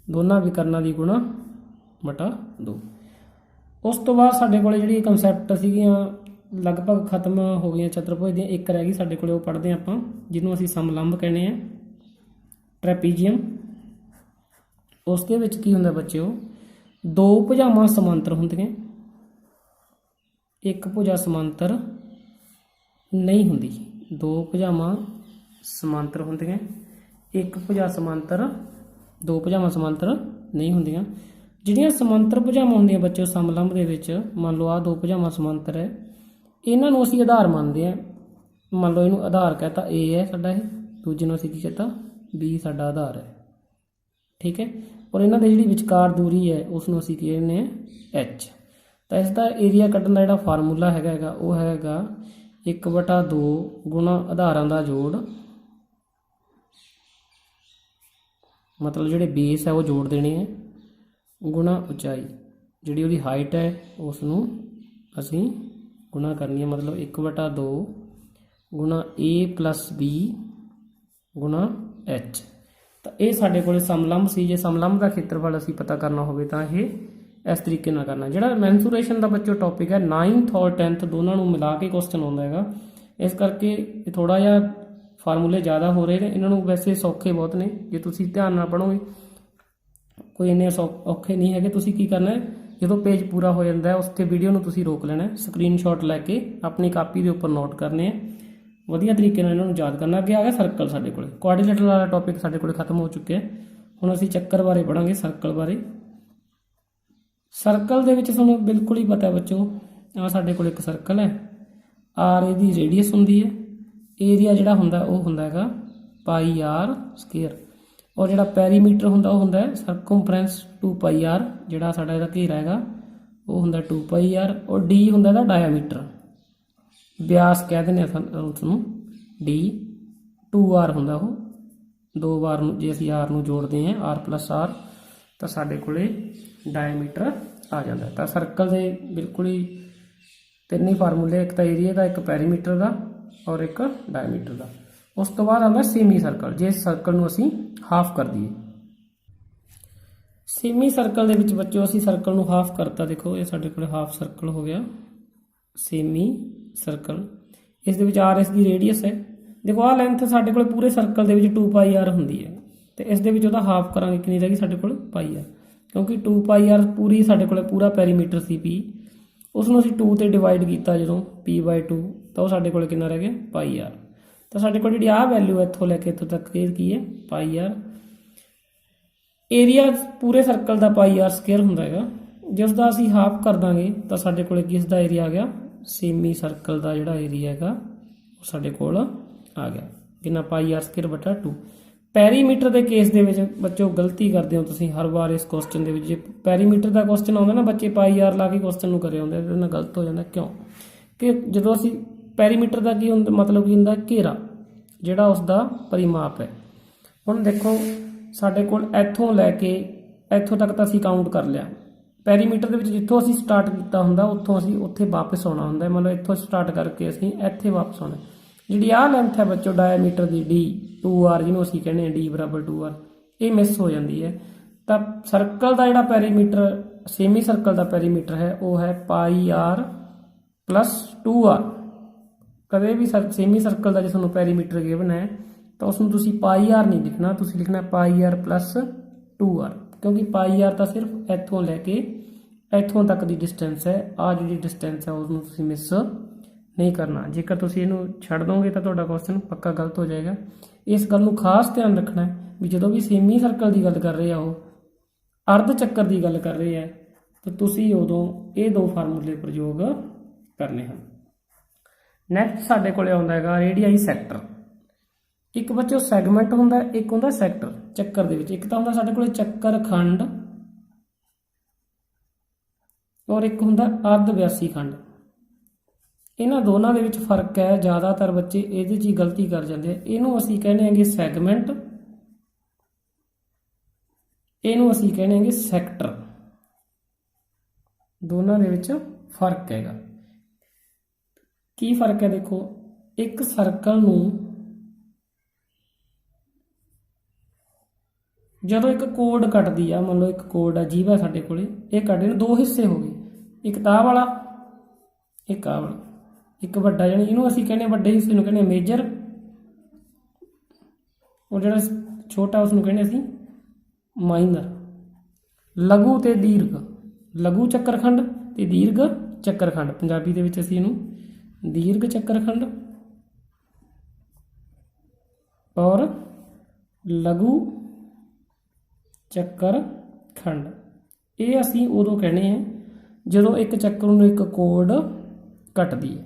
ਦੋਨਾਂ ਵਿਕਰਨਾਂ ਦੀ ਗੁਣਾ ਬਟਾ 2। ਉਸ ਤੋਂ ਬਾਅਦ ਸਾਡੇ ਕੋਲ ਜਿਹੜੀ ਕਨਸੈਪਟ ਸੀਗੀਆਂ ਲਗਭਗ ਖਤਮ ਹੋ ਗਈਆਂ ਚਤੁਰਭੁਜ ਦੀਆਂ। ਇੱਕ ਰਹਿ ਗਈ ਸਾਡੇ ਕੋਲ, ਉਹ ਪੜ੍ਹਦੇ ਹਾਂ ਆਪਾਂ, ਜਿਹਨੂੰ ਅਸੀਂ ਸਮਲੰਬ ਕਹਿੰਦੇ ਹਾਂ, ਟ੍ਰੈਪੀਜ਼ੀਅਮ। ਉਸ ਦੇ ਵਿੱਚ ਕੀ ਹੁੰਦਾ ਬੱਚਿਓ? ਦੋ ਭੁਜਾਵਾਂ ਸਮਾਂਤਰ ਹੁੰਦੀਆਂ, ਇੱਕ ਭੁਜਾ ਸਮਾਂਤਰ ਨਹੀਂ ਹੁੰਦੀ। ਦੋ ਭੁਜਾਵਾਂ ਸਮਾਂਤਰ ਹੁੰਦੀਆਂ, ਇੱਕ ਭੁਜਾ ਸਮਾਂਤਰ, ਦੋ ਭੁਜਾਵਾਂ ਸਮਾਂਤਰ ਨਹੀਂ ਹੁੰਦੀਆਂ। ਜਿਹੜੀਆਂ ਸਮਾਂਤਰ ਭੁਜਾਵਾਂ ਹੁੰਦੀਆਂ ਬੱਚਿਓ ਸਮਲੰਬ ਦੇ ਵਿੱਚ, ਮੰਨ ਲਓ ਆਹ ਦੋ ਭੁਜਾਵਾਂ ਸਮਾਂਤਰ ਹੈ, ਇਹਨਾਂ ਨੂੰ ਅਸੀਂ ਆਧਾਰ ਮੰਨਦੇ ਹਾਂ। ਮੰਨ ਲਓ ਇਹਨੂੰ ਆਧਾਰ ਕਹਤਾ A ਹੈ ਸਾਡਾ, ਇਹ ਦੂਜੇ ਨੂੰ ਅਸੀਂ ਕੀ ਕਹਤਾ B ਸਾਡਾ ਆਧਾਰ ਹੈ, ਠੀਕ ਹੈ। ਔਰ ਇਹਨਾਂ ਦੇ ਜਿਹੜੀ ਵਿਚਕਾਰ ਦੂਰੀ ਹੈ ਉਸ ਨੂੰ ਅਸੀਂ ਕਹਿੰਦੇ ਹਾਂ H। ਤਾਂ ਇਸ ਦਾ ਏਰੀਆ ਕੱਢਣ ਦਾ ਜਿਹੜਾ ਫਾਰਮੂਲਾ ਹੈਗਾ ਉਹ ਹੈਗਾ 1/2 ਗੁਣਾ ਆਧਾਰਾਂ ਦਾ ਜੋੜ, ਮਤਲਬ ਜਿਹੜੇ ਬੇਸ ਹੈ ਉਹ ਜੋੜ ਦੇਣੇ ਹੈ, ਗੁਣਾ ਉਚਾਈ, ਜਿਹੜੀ ਉਹਦੀ ਹਾਈਟ ਹੈ ਉਸ ਨੂੰ ਅਸੀਂ ਗੁਣਾ ਕਰਨੀ ਹੈ, ਮਤਲਬ 1/2 ਗੁਣਾ A + B ਗੁਣਾ H। ਤਾਂ ਇਹ ਸਾਡੇ ਕੋਲ ਸਮਲੰਬ ਸੀ। ਜੇ ਸਮਲੰਬ ਦਾ ਖੇਤਰਫਲ ਅਸੀਂ ਪਤਾ ਕਰਨਾ ਹੋਵੇ ਤਾਂ ਇਹ ਇਸ ਤਰੀਕੇ ਨਾਲ ਕਰਨਾ। ਜਿਹੜਾ ਮੈਂਸੂਰੇਸ਼ਨ ਦਾ ਬੱਚੋ ਟੌਪਿਕ ਹੈ 9th ਔਰ 10th ਦੋਨਾਂ ਨੂੰ ਮਿਲਾ ਕੇ ਕੁਐਸਚਨ ਆਉਂਦਾ ਹੈਗਾ, ਇਸ ਕਰਕੇ ਇਹ ਥੋੜ੍ਹਾ ਜਿਹਾ ਫਾਰਮੂਲੇ ਜ਼ਿਆਦਾ ਹੋ ਰਹੇ ਨੇ। ਇਹਨਾਂ ਨੂੰ ਵੈਸੇ ਸੌਖੇ ਬਹੁਤ ਨੇ, ਜੇ ਤੁਸੀਂ ਧਿਆਨ ਨਾਲ ਪੜ੍ਹੋਗੇ ਕੋਈ ਇੰਨੇ ਔਖੇ ਨਹੀਂ ਹੈਗੇ। ਤੁਸੀਂ ਕੀ ਕਰਨਾ ਹੈ, ਜਦੋਂ ਪੇਜ ਪੂਰਾ ਹੋ ਜਾਂਦਾ ਹੈ ਉਸ 'ਤੇ ਵੀਡੀਓ ਨੂੰ ਤੁਸੀਂ ਰੋਕ ਲੈਣਾ, ਸਕਰੀਨਸ਼ਾਟ ਲੈ ਕੇ ਆਪਣੀ ਕਾਪੀ ਦੇ ਉੱਪਰ ਨੋਟ ਕਰਨੇ ਆ, ਵਧੀਆ ਤਰੀਕੇ ਨਾਲ ਇਹਨਾਂ ਨੂੰ ਯਾਦ ਕਰਨਾ। ਅੱਗੇ ਆ ਗਿਆ ਸਰਕਲ, ਸਾਡੇ ਕੋਲ ਕੁਆਡਰੀਲੇਟਰਲ ਵਾਲਾ ਟੌਪਿਕ ਸਾਡੇ ਕੋਲ ਖਤਮ ਹੋ ਚੁੱਕਿਆ। ਹੁਣ ਅਸੀਂ ਚੱਕਰ ਬਾਰੇ ਪੜ੍ਹਾਂਗੇ, ਸਰਕਲ ਬਾਰੇ। ਸਰਕਲ ਦੇ ਵਿੱਚ ਤੁਹਾਨੂੰ ਬਿਲਕੁਲ ਹੀ ਪਤਾ ਬੱਚੋ, ਆਹ ਸਾਡੇ ਕੋਲ ਇੱਕ ਸਰਕਲ ਹੈ, R ਇਹਦੀ ਰੇਡੀਅਸ ਹੁੰਦੀ ਹੈ, ਏਰੀਆ ਜਿਹੜਾ ਹੁੰਦਾ ਉਹ ਹੁੰਦਾ ਹੈਗਾ πr²। ਔਰ ਜਿਹੜਾ ਪੈਰੀਮੀਟਰ ਹੁੰਦਾ ਉਹ ਹੁੰਦਾ ਹੈ ਸਰਕਮਫਰੈਂਸ 2πr, ਜਿਹੜਾ ਸਾਡਾ ਇਹਦਾ ਘੇਰਾ ਹੈਗਾ ਉਹ ਹੁੰਦਾ 2πr। ਔਰ D ਹੁੰਦਾ ਇਹਦਾ ਡਾਇਆਮੀਟਰ, ਵਿਆਸ ਕਹਿ ਦਿੰਦੇ ਆ ਉਸ ਨੂੰ D। 2r ਹੁੰਦਾ ਉਹ, 2 ਵਾਰ ਨੂੰ ਜੇ ਅਸੀਂ r ਨੂੰ ਜੋੜਦੇ ਹਾਂ r + r ਤਾਂ ਸਾਡੇ ਕੋਲੇ ਡਾਇਮੀਟਰ ਆ ਜਾਂਦਾ। ਤਾਂ ਸਰਕਲ ਦੇ ਬਿਲਕੁਲ ਹੀ ਤਿੰਨ ਹੀ ਫਾਰਮੂਲੇ, ਇੱਕ ਤਾਂ ਏਰੀਆ ਦਾ, ਇੱਕ ਪੈਰੀਮੀਟਰ ਦਾ ਔਰ ਇੱਕ ਡਾਇਮੀਟਰ ਦਾ। ਉਸ ਤੋਂ ਬਾਅਦ ਆਉਂਦਾ ਸੇਮੀ ਸਰਕਲ, ਜੇ ਸਰਕਲ ਨੂੰ ਅਸੀਂ ਹਾਫ ਕਰ ਦਈਏ। ਸੇਮੀ ਸਰਕਲ ਦੇ ਵਿੱਚ ਬੱਚੋ ਅਸੀਂ ਸਰਕਲ ਨੂੰ ਹਾਫ ਕਰਤਾ, ਦੇਖੋ ਇਹ ਸਾਡੇ ਕੋਲ ਹਾਫ ਸਰਕਲ ਹੋ ਗਿਆ ਸੇਮੀ ਸਰਕਲ। ਇਸ ਦੇ ਵਿੱਚ r ਇਸ ਦੀ ਰੇਡੀਅਸ ਹੈ। ਦੇਖੋ ਆਹ ਲੈਂਥ ਸਾਡੇ ਕੋਲ ਪੂਰੇ ਸਰਕਲ ਦੇ ਵਿੱਚ 2πr ਹੁੰਦੀ ਹੈ, ਤੇ ਇਸ ਦੇ ਵਿੱਚ ਉਹਦਾ ਹਾਫ ਕਰਾਂਗੇ, ਕਿੰਨੀ ਰਹਿ ਗਈ ਸਾਡੇ ਕੋਲ πr, ਕਿਉਂਕਿ 2πr ਪੂਰੀ ਸਾਡੇ ਕੋਲ ਪੂਰਾ ਪੈਰੀਮੀਟਰ ਸੀ p, ਉਸ ਨੂੰ ਅਸੀਂ 2 ਤੇ ਡਿਵਾਈਡ ਕੀਤਾ ਜਦੋਂ p/2, ਤਾਂ ਉਹ ਸਾਡੇ ਕੋਲ ਕਿੰਨਾ ਰਹਿ ਗਿਆ πr। ਤਾਂ ਸਾਡੇ ਕੋਲ ਜਿਹੜੀ ਆਹ ਵੈਲਿਊ ਇੱਥੋਂ ਲੈ ਕੇ ਇੱਥੋਂ ਤੱਕ ਇਹ ਕੀ ਹੈ πr। ਏਰੀਆ ਪੂਰੇ ਸਰਕਲ ਦਾ πr² ਹੁੰਦਾ ਹੈਗਾ, ਜਿਸ ਦਾ ਅਸੀਂ ਹਾਫ ਕਰ ਦਾਂਗੇ ਤਾਂ ਸਾਡੇ ਕੋਲ ਕਿਸ ਦਾ ਏਰੀਆ ਆ ਗਿਆ, ਸੇਮੀ ਸਰਕਲ ਦਾ ਜਿਹੜਾ ਏਰੀਆ ਹੈਗਾ ਉਹ ਸਾਡੇ ਕੋਲ ਆ ਗਿਆ ਕਿੰਨਾ πr²/2। ਪੈਰੀਮੀਟਰ ਦੇ ਕੇਸ ਦੇ ਵਿੱਚ ਬੱਚੋ ਗਲਤੀ ਕਰਦੇ ਹੋ ਤੁਸੀਂ ਹਰ ਵਾਰ ਇਸ ਕੁਐਸਚਨ ਦੇ ਵਿੱਚ। ਜੇ ਪੈਰੀਮੀਟਰ ਦਾ ਕੁਐਸਚਨ ਆਉਂਦਾ ਨਾ, ਬੱਚੇ πr ਲਾ ਕੇ ਕੁਐਸਚਨ ਨੂੰ ਕਰੇ ਆਉਂਦੇ, ਇਹਦੇ ਨਾਲ ਗਲਤ ਹੋ ਜਾਂਦਾ। ਕਿਉਂ ਕਿ ਜਦੋਂ ਅਸੀਂ ਪੈਰੀਮੀਟਰ ਦਾ ਕੀ ਹੁੰਦਾ, ਮਤਲਬ ਕੀ ਹੁੰਦਾ, ਘੇਰਾ ਜਿਹੜਾ ਉਸ ਦਾ ਪਰਿਮਾਪ ਹੈ। ਹੁਣ ਦੇਖੋ ਸਾਡੇ ਕੋਲ ਇੱਥੋਂ ਲੈ ਕੇ ਇੱਥੋਂ ਤੱਕ ਤਾਂ ਅਸੀਂ ਕਾਊਂਟ ਕਰ ਲਿਆ। ਪੈਰੀਮੀਟਰ ਦੇ ਵਿੱਚ ਜਿੱਥੋਂ ਅਸੀਂ ਸਟਾਰਟ ਕੀਤਾ ਹੁੰਦਾ ਉੱਥੋਂ ਅਸੀਂ ਉੱਥੇ ਵਾਪਸ ਆਉਣਾ ਹੁੰਦਾ, ਮਤਲਬ ਇੱਥੋਂ ਸਟਾਰਟ ਕਰਕੇ ਅਸੀਂ ਇੱਥੇ ਵਾਪਸ ਆਉਣਾ। ਜਿਹੜੀ ਆਹ ਲੈਂਥ ਹੈ ਬੱਚੋ ਡਾਇਮੀਟਰ ਦੀ d 2r, ਜਿਹਨੂੰ ਅਸੀਂ ਕਹਿੰਦੇ ਹਾਂ d = 2r, ਇਹ ਮਿਸ ਹੋ ਜਾਂਦੀ ਹੈ। ਤਾਂ ਸਰਕਲ ਦਾ ਜਿਹੜਾ ਪੈਰੀਮੀਟਰ, ਸੇਮੀ ਸਰਕਲ ਦਾ ਪੈਰੀਮੀਟਰ ਹੈ ਉਹ ਹੈ πr + 2r। ਕਦੇ ਵੀ ਸੇਮੀ ਸਰਕਲ ਦਾ ਜੇ ਤੁਹਾਨੂੰ ਪੈਰੀਮੀਟਰ ਗਿਵਨ ਹੈ ਤਾਂ ਉਸ ਨੂੰ ਤੁਸੀਂ πr ਨਹੀਂ ਲਿਖਣਾ, ਤੁਸੀਂ ਲਿਖਣਾ πr + 2r, ਕਿਉਂਕਿ πr ਤਾਂ ਸਿਰਫ ਇੱਥੋਂ ਲੈ ਕੇ ਇੱਥੋਂ ਤੱਕ ਦੀ ਡਿਸਟੈਂਸ ਹੈ। ਆਹ ਜਿਹੜੀ ਡਿਸਟੈਂਸ ਹੈ ਉਸਨੂੰ ਤੁਸੀਂ ਮਿਸ ਨਹੀਂ ਕਰਨਾ। ਜੇਕਰ ਤੁਸੀਂ ਇਹਨੂੰ ਛੱਡ ਦੋਗੇ ਤਾਂ ਤੁਹਾਡਾ ਕੁਐਸਚਨ ਪੱਕਾ ਗਲਤ ਹੋ ਜਾਏਗਾ। ਇਸ ਗੱਲ ਨੂੰ ਖਾਸ ਧਿਆਨ ਰੱਖਣਾ ਹੈ ਵੀ ਜਦੋਂ ਵੀ ਸੇਮੀ ਸਰਕਲ ਦੀ ਗੱਲ ਕਰ ਰਹੇ ਆ, ਉਹ ਅਰਧ ਚੱਕਰ ਦੀ ਗੱਲ ਕਰ ਰਹੇ ਆ, ਤਾਂ ਤੁਸੀਂ ਉਦੋਂ ਇਹ ਦੋ ਫਾਰਮੂਲੇ ਪ੍ਰਯੋਗ ਕਰਨੇ ਹਨ। ਨੈਕਸਟ ਸਾਡੇ ਕੋਲ ਆਉਂਦਾ ਹੈਗਾ ਰੇਡੀਆਈ ਸੈਕਟਰ। ਇੱਕ ਬੱਚੋ ਸੈਗਮੈਂਟ ਹੁੰਦਾ, ਇੱਕ ਹੁੰਦਾ ਸੈਕਟਰ ਚੱਕਰ ਦੇ ਵਿੱਚ। ਇੱਕ ਤਾਂ ਹੁੰਦਾ ਸਾਡੇ ਕੋਲ ਚੱਕਰ ਖੰਡ ਔਰ ਇੱਕ ਹੁੰਦਾ ਅਰਧ ਵਿਆਸੀ ਖੰਡ। ਇਹਨਾਂ ਦੋਨਾਂ ਦੇ ਵਿੱਚ ਫਰਕ ਹੈ। ਜ਼ਿਆਦਾਤਰ ਬੱਚੇ ਇਹਦੇ 'ਚ ਹੀ ਗਲਤੀ ਕਰ ਜਾਂਦੇ ਆ। ਇਹਨੂੰ ਅਸੀਂ ਕਹਿੰਦੇ ਹੈਗੇ ਸੈਗਮੈਂਟ, ਇਹਨੂੰ ਅਸੀਂ ਕਹਿੰਦੇ ਹੈਗੇ ਸੈਕਟਰ। ਦੋਨਾਂ ਦੇ ਵਿੱਚ ਫਰਕ ਹੈਗਾ। ਕੀ ਫਰਕ ਹੈ ਦੇਖੋ, ਇੱਕ ਸਰਕਲ ਨੂੰ ਜਦੋਂ ਇੱਕ ਕੋਡ ਕੱਟਦੀ ਆ, ਮੰਨ ਲਓ ਇੱਕ ਕੋਡ ਆ ਜੀਭ ਹੈ ਸਾਡੇ ਕੋਲੇ, ਇਹ ਕੱਢੇ ਨੂੰ ਦੋ ਹਿੱਸੇ ਹੋ ਗਏ, ਇੱਕ ਤਾਹ ਵਾਲਾ ਇੱਕ ਆਹ ਵਾਲਾ। ਇੱਕ ਵੱਡਾ ਜਾਨੀ ਇਹਨੂੰ ਅਸੀਂ ਕਹਿੰਦੇ ਵੱਡੇ ਹਿੱਸੇ ਨੂੰ ਕਹਿੰਦੇ ਮੇਜਰ, ਉਹ ਜਿਹੜਾ ਛੋਟਾ ਉਸ ਨੂੰ ਕਹਿੰਦੇ ਅਸੀਂ ਮਾਈਨਰ। ਲਘੂ ਤੇ ਦੀਰਘ, ਲਘੂ ਚੱਕਰਖੰਡ ਤੇ ਦੀਰਘ ਚੱਕਰਖੰਡ, ਪੰਜਾਬੀ ਦੇ ਵਿੱਚ ਅਸੀਂ ਇਹਨੂੰ ਦੀਰਘ ਚੱਕਰਖੰਡ ਔਰ ਲਘੂ ਚੱਕਰਖੰਡ। ਇਹ ਅਸੀਂ ਉਦੋਂ ਕਹਿੰਦੇ ਹਾਂ ਜਦੋਂ ਇੱਕ ਚੱਕਰ ਨੂੰ ਇੱਕ ਕੋਡ ਕੱਟਦੀ ਹੈ।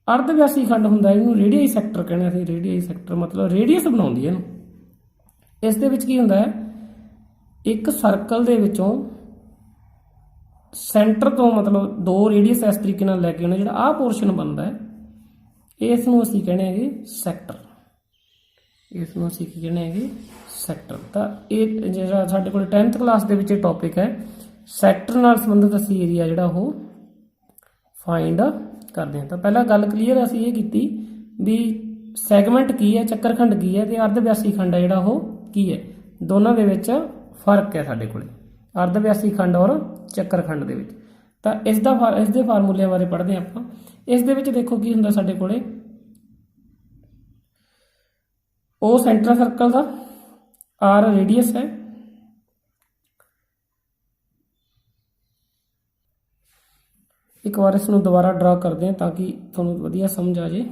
ਅਰਧ ਵਿਆਸੀ ਖੰਡ ਹੁੰਦਾ, ਇਹਨੂੰ ਰੇਡੀਆਈ ਸੈਕਟਰ ਕਹਿੰਦੇ ਅਸੀਂ। ਰੇਡੀਆਈ ਸੈਕਟਰ ਮਤਲਬ ਰੇਡੀਅਸ ਬਣਾਉਂਦੀ ਹੈ ਇਹਨੂੰ। ਇਸ ਦੇ ਵਿੱਚ ਕੀ ਹੁੰਦਾ ਹੈ, ਇੱਕ ਸਰਕਲ ਦੇ ਵਿੱਚੋਂ ਸੈਂਟਰ ਤੋਂ ਮਤਲਬ ਦੋ ਰੇਡੀਅਸ ਇਸ ਤਰੀਕੇ ਨਾਲ ਲੈ ਕੇ ਆਉਣਾ, ਜਿਹੜਾ ਆਹ ਪੋਰਸ਼ਨ ਬਣਦਾ ਹੈ ਇਸ ਨੂੰ ਅਸੀਂ ਕਹਿੰਦੇ ਹੈਗੇ ਸੈਕਟਰ। ਇਸ ਨੂੰ ਅਸੀਂ ਕੀ ਕਹਿੰਦੇ ਹੈਗੇ ਸੈਕਟਰ। ਤਾਂ ਇਹ ਜਿਹੜਾ ਸਾਡੇ ਕੋਲ 10th ਕਲਾਸ ਦੇ ਵਿੱਚ ਇਹ ਟੌਪਿਕ ਹੈ, ਸੈਕਟਰ ਨਾਲ ਸੰਬੰਧਿਤ ਅਸੀਂ ਏਰੀਆ ਜਿਹੜਾ ਉਹ ਫਾਈਂਡ ਕਰਦੇ ਹਾਂ। ਤਾਂ ਪਹਿਲਾਂ ਗੱਲ ਕਲੀਅਰ ਅਸੀਂ ਇਹ ਕੀਤੀ ਵੀ ਸੈਗਮੈਂਟ ਕੀ ਹੈ, ਚੱਕਰਖੰਡ ਕੀ ਹੈ, ਤੇ ਅਰਧ ਵਿਆਸੀ ਖੰਡ ਹੈ ਜਿਹੜਾ ਉਹ ਕੀ ਹੈ। ਦੋਨਾਂ ਦੇ ਵਿੱਚ ਫਰਕ ਹੈ ਸਾਡੇ ਕੋਲ, ਅਰਧ ਵਿਆਸੀ ਖੰਡ ਔਰ ਚੱਕਰਖੰਡ ਦੇ ਵਿੱਚ। ਤਾਂ ਇਸ ਦੇ ਫਾਰਮੂਲਿਆਂ ਬਾਰੇ ਪੜ੍ਹਦੇ ਹਾਂ ਆਪਾਂ। ਇਸ ਦੇ ਵਿੱਚ ਦੇਖੋ ਕੀ ਹੁੰਦਾ ਸਾਡੇ ਕੋਲੇ, ਉਹ ਸੈਂਟਰ ਸਰਕਲ ਦਾ, ਆਰ ਰੇਡੀਅਸ ਹੈ, ਇੱਕ ਵਾਰ ਇਸ ਨੂੰ ਦੁਬਾਰਾ ਡਰਾ ਕਰਦੇ ਹਾਂ ਤਾਂ ਕਿ ਤੁਹਾਨੂੰ ਵਧੀਆ ਸਮਝ ਆ ਜੇ।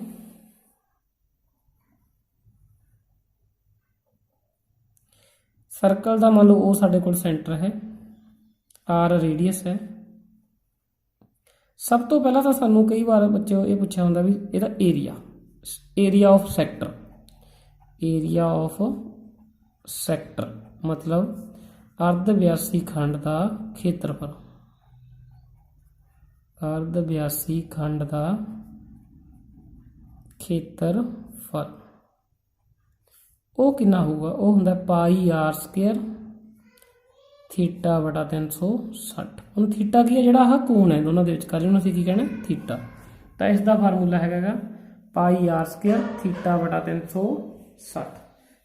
ਸਰਕਲ ਦਾ ਮੰਨ ਲਓ ਉਹ ਸਾਡੇ ਕੋਲ ਸੈਂਟਰ ਹੈ, ਆਰ ਰੇਡੀਅਸ ਹੈ। ਸਭ ਤੋਂ ਪਹਿਲਾਂ ਤਾਂ ਸਾਨੂੰ ਕਈ ਵਾਰ ਬੱਚੇ ਇਹ ਪੁੱਛਿਆ ਹੁੰਦਾ ਵੀ ਇਹਦਾ area, area of sector, area of sector ਮਤਲਬ ਅਰਧ ਵਿਆਸੀ ਖੰਡ ਦਾ ਖੇਤਰਫਲ, ਅਰਧ ਵਿਆਸੀ ਖੰਡ ਦਾ ਖੇਤਰਫਲ। ਉਹ ਕਿੰਨਾ ਹੋਊਗਾ, ਉਹ ਹੁੰਦਾ ਪਾਈ ਆਰ ਸਕੁਅਰ ਥੀਟਾ ਬਟਾ 360। ਹੁਣ ਥੀਟਾ ਕੀ ਹੈ, ਜਿਹੜਾ ਆਹ ਕੋਣ ਹੈ ਦੋਨਾਂ ਦੇ ਵਿੱਚ ਕਰ ਨੂੰ ਅਸੀਂ ਕੀ ਕਹਿਣਾ, ਥੀਟਾ। ਤਾਂ ਇਸ ਦਾ ਫਾਰਮੂਲਾ ਹੈਗਾ ਪਾਈ ਆਰ ਸਕੁਅਰ ਥੀਟਾ ਬਟਾ 360।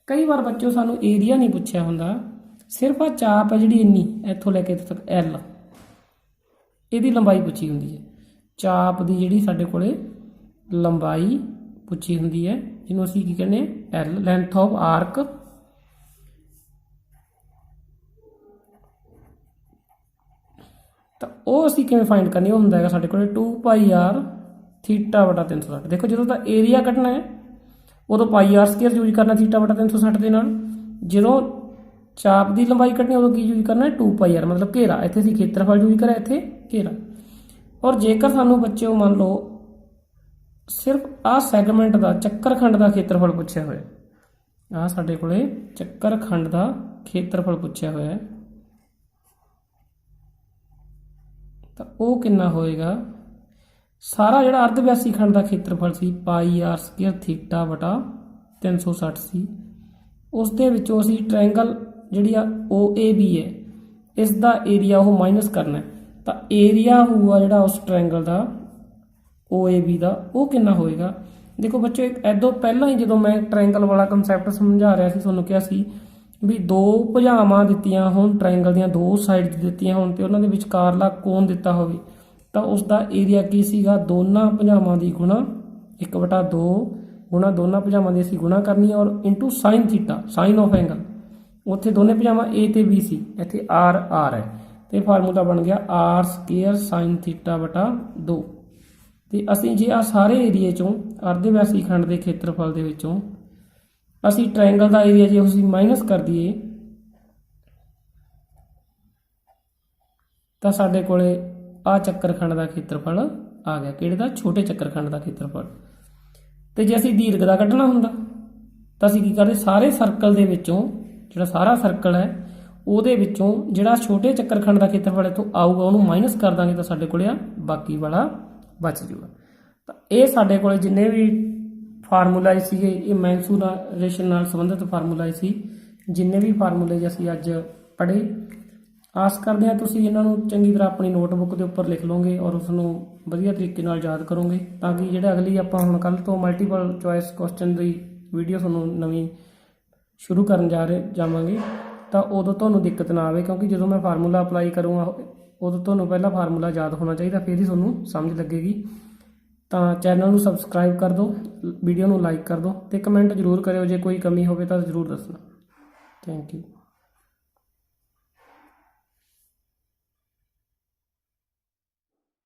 ਕਈ ਵਾਰ ਬੱਚਿਓ ਸਾਨੂੰ ਏਰੀਆ ਨਹੀਂ ਪੁੱਛਿਆ ਹੁੰਦਾ, ਸਿਰਫ ਆ ਚਾਪ ਹੈ ਜਿਹੜੀ ਇੰਨੀ ਇੱਥੋਂ ਲੈ ਕੇ ਇੱਥੇ ਤੱਕ ਐਲ, ਇਹਦੀ ਲੰਬਾਈ ਪੁੱਛੀ ਹੁੰਦੀ ਹੈ। ਚਾਪ ਦੀ ਜਿਹੜੀ ਸਾਡੇ ਕੋਲੇ ਲੰਬਾਈ ਪੁੱਛੀ ਹੁੰਦੀ ਹੈ, ਜਿਹਨੂੰ ਅਸੀਂ ਕੀ ਕਹਿੰਦੇ ਹਾਂ, ਐਲ, ਲੈਂਥ ਆਫ ਆਰਕ। ਤਾਂ ਉਹ ਅਸੀਂ ਕਿਵੇਂ ਫਾਈਂਡ ਕਰਨੀ, ਉਹ ਹੁੰਦਾ ਹੈਗਾ ਸਾਡੇ ਕੋਲੇ 2 ਪਾਈ ਆਰ ਥੀਟਾ ਬਟਾ 360। ਦੇਖੋ ਜਦੋਂ ਤਾਂ ਏਰੀਆ ਕੱਢਣਾ ਹੈ ਉਦੋਂ ਪਾਈ ਆਰ ਸਕੁਅਰ ਯੂਜ਼ ਕਰਨਾ ਥੀਟਾ ਬਟਾ 360 ਦੇ ਨਾਲ। ਜਦੋਂ ਚਾਪ ਦੀ ਲੰਬਾਈ ਕੱਢਣੀ ਉਦੋਂ ਕੀ ਯੂਜ਼ ਕਰਨਾ, 2 ਪਾਈ ਆਰ ਮਤਲਬ ਘੇਰਾ। ਇੱਥੇ ਅਸੀਂ ਖੇਤਰਫਲ ਯੂਜ਼ ਕਰਿਆ, ਇੱਥੇ ਘੇਰਾ। ਔਰ ਜੇਕਰ ਸਾਨੂੰ ਬੱਚਿਓ ਮੰਨ ਲਓ ਸਿਰਫ ਆਹ ਸੈਗਮੈਂਟ ਦਾ ਚੱਕਰਖੰਡ ਦਾ ਖੇਤਰਫਲ ਪੁੱਛਿਆ ਹੋਇਆ, ਆਹ ਸਾਡੇ ਕੋਲੇ ਚੱਕਰਖੰਡ ਦਾ ਖੇਤਰਫਲ ਪੁੱਛਿਆ ਹੋਇਆ ਹੈ, ਤਾਂ ਉਹ ਕਿੰਨਾ ਹੋਏਗਾ, ਸਾਰਾ ਜਿਹੜਾ ਅਰਧ ਵਿਆਸੀ ਖੰਡ ਦਾ ਖੇਤਰਫਲ ਸੀ ਪਾਈ ਆਰ ਸਕੁਅਰ ਥੀਟਾ ਬਟਾ 360 ਸੀ, ਉਸ ਦੇ ਵਿੱਚੋਂ ਅਸੀਂ ਟ੍ਰਾਇੰਗਲ ਜਿਹੜੀ ਆ OAB ਹੈ ਇਸ ਦਾ ਏਰੀਆ ਉਹ ਮਾਈਨਸ ਕਰਨਾ। ਤਾਂ ਏਰੀਆ ਹੋਊਗਾ ਜਿਹੜਾ ਉਸ ਟ੍ਰਾਇੰਗਲ ਦਾ OAB ਦਾ, ਉਹ ਕਿੰਨਾ ਹੋਏਗਾ। ਦੇਖੋ ਬੱਚੋ ਇੱਦੋਂ ਪਹਿਲਾਂ ਹੀ ਜਦੋਂ ਮੈਂ ਟ੍ਰਾਇੰਗਲ ਵਾਲਾ ਕੰਸੈਪਟ ਸਮਝਾ ਰਿਹਾ ਸੀ, ਤੁਹਾਨੂੰ ਕਿਹਾ ਸੀ ਵੀ ਦੋ ਭੁਜਾਵਾਂ ਦਿੱਤੀਆਂ ਹੋਣ, ਟ੍ਰਾਇੰਗਲ ਦੀਆਂ ਦੋ ਸਾਈਡਸ ਦਿੱਤੀਆਂ ਹੋਣ ਤੇ ਉਹਨਾਂ ਦੇ ਵਿਚਕਾਰਲਾ ਕੋਣ ਦਿੱਤਾ ਹੋਵੇ, ਤਾਂ ਉਸ ਦਾ ਏਰੀਆ ਕੀ ਸੀਗਾ, ਦੋਨਾਂ ਭੁਜਾਵਾਂ ਦੀ ਗੁਣਾ 1/2 ਗੁਣਾ ਦੋਨਾਂ ਭੁਜਾਵਾਂ ਦੀ ਅਸੀਂ ਗੁਣਾ ਕਰਨੀ ਔਰ into sign theta, sign of angle. ਉੱਥੇ ਦੋਨੇ ਭੁਜਾਵਾਂ A ਤੇ B ਸੀ, ਇੱਥੇ R ਹੈ, ਤੇ ਫਾਰਮੂਲਾ ਬਣ ਗਿਆ R ਸਕੁਅਰ ਸਾਈਨ ਥੀਟਾ ਬਟਾ 2। ਤੇ ਅਸੀਂ ਜੇ ਆ ਸਾਰੇ ਏਰੀਏ ਚੋਂ ਅਰਧ ਵਿਆਸੀ ਖੰਡ ਦੇ ਖੇਤਰਫਲ ਦੇ ਵਿੱਚੋਂ ਅਸੀਂ ਟ੍ਰਾਇੰਗਲ ਦਾ ਏਰੀਆ ਜੇ ਅਸੀਂ ਮਾਈਨਸ ਕਰ ਦਈਏ ਤਾਂ ਸਾਡੇ ਕੋਲੇ ਆ ਚੱਕਰਖੰਡ ਦਾ ਖੇਤਰਫਲ ਆ ਗਿਆ, ਕਿਹੜੇ ਦਾ, ਛੋਟੇ ਚੱਕਰਖੰਡ ਦਾ ਖੇਤਰਫਲ। ਤੇ ਜੇ ਅਸੀਂ ਦੀਰਘ ਦਾ ਕੱਢਣਾ ਹੁੰਦਾ ਤਾਂ ਅਸੀਂ ਕੀ ਕਰਦੇ, ਸਾਰੇ ਸਰਕਲ ਦੇ ਵਿੱਚੋਂ ਜਿਹੜਾ ਸਾਰਾ ਸਰਕਲ ਹੈ ਉਹਦੇ ਵਿੱਚੋਂ ਜਿਹੜਾ ਛੋਟੇ ਚੱਕਰਖੰਡ ਦਾ ਖੇਤਰਫਲ ਇੱਥੋਂ ਆਊਗਾ ਉਹਨੂੰ ਮਾਈਨਸ ਕਰ ਦਾਂਗੇ, ਤਾਂ ਸਾਡੇ ਕੋਲੇ ਆ ਬਾਕੀ ਵਾਲਾ ਬਚ ਜੂਗਾ। ਤਾਂ ਇਹ ਸਾਡੇ ਕੋਲੇ ਜਿੰਨੇ ਵੀ ਫਾਰਮੂਲਾਏ ਸੀਗੇ ਇਹ ਮੈਂਸੂਰੇਸ਼ਨ ਨਾਲ ਸੰਬੰਧਿਤ ਫਾਰਮੂਲਾਏ ਸੀ। ਜਿੰਨੇ ਵੀ ਫਾਰਮੂਲੇ ਅਸੀਂ ਅੱਜ ਪੜ੍ਹੇ, ਆਸ ਕਰਦੇ ਹਾਂ ਤੁਸੀਂ ਇਹਨਾਂ ਨੂੰ ਚੰਗੀ ਤਰ੍ਹਾਂ ਆਪਣੀ ਨੋਟਬੁੱਕ ਦੇ ਉੱਪਰ ਲਿਖ ਲਓਗੇ ਔਰ ਉਸ ਨੂੰ ਵਧੀਆ ਤਰੀਕੇ ਨਾਲ ਯਾਦ ਕਰੋਗੇ, ਤਾਂ ਕਿ ਜਿਹੜਾ ਅਗਲੀ ਆਪਾਂ ਹੁਣ ਕੱਲ੍ਹ ਤੋਂ ਮਲਟੀਪਲ ਚੋਇਸ ਕੁਐਸਚਨ ਦੀ ਵੀਡੀਓ ਤੁਹਾਨੂੰ ਨਵੀਂ ਸ਼ੁਰੂ ਕਰਨ ਜਾਵਾਂਗੇ ਤਾਂ ਉਦੋਂ ਤੁਹਾਨੂੰ ਦਿੱਕਤ ਨਾ ਆਵੇ। ਕਿਉਂਕਿ ਜਦੋਂ ਮੈਂ ਫਾਰਮੂਲਾ ਅਪਲਾਈ ਕਰੂੰਗਾ ਉਦੋਂ ਤੁਹਾਨੂੰ ਪਹਿਲਾਂ ਫਾਰਮੂਲਾ ਯਾਦ ਹੋਣਾ ਚਾਹੀਦਾ, ਫਿਰ ਹੀ ਤੁਹਾਨੂੰ ਸਮਝ ਲੱਗੇਗੀ। ਤਾਂ ਚੈਨਲ ਨੂੰ ਸਬਸਕ੍ਰਾਈਬ ਕਰ ਦਿਓ, ਵੀਡੀਓ ਨੂੰ ਲਾਈਕ ਕਰ ਦਿਓ ਤੇ ਕਮੈਂਟ ਜ਼ਰੂਰ ਕਰਿਓ, ਜੇ ਕੋਈ ਕਮੀ ਹੋਵੇ ਤਾਂ ਜ਼ਰੂਰ ਦੱਸਣਾ। Thank you.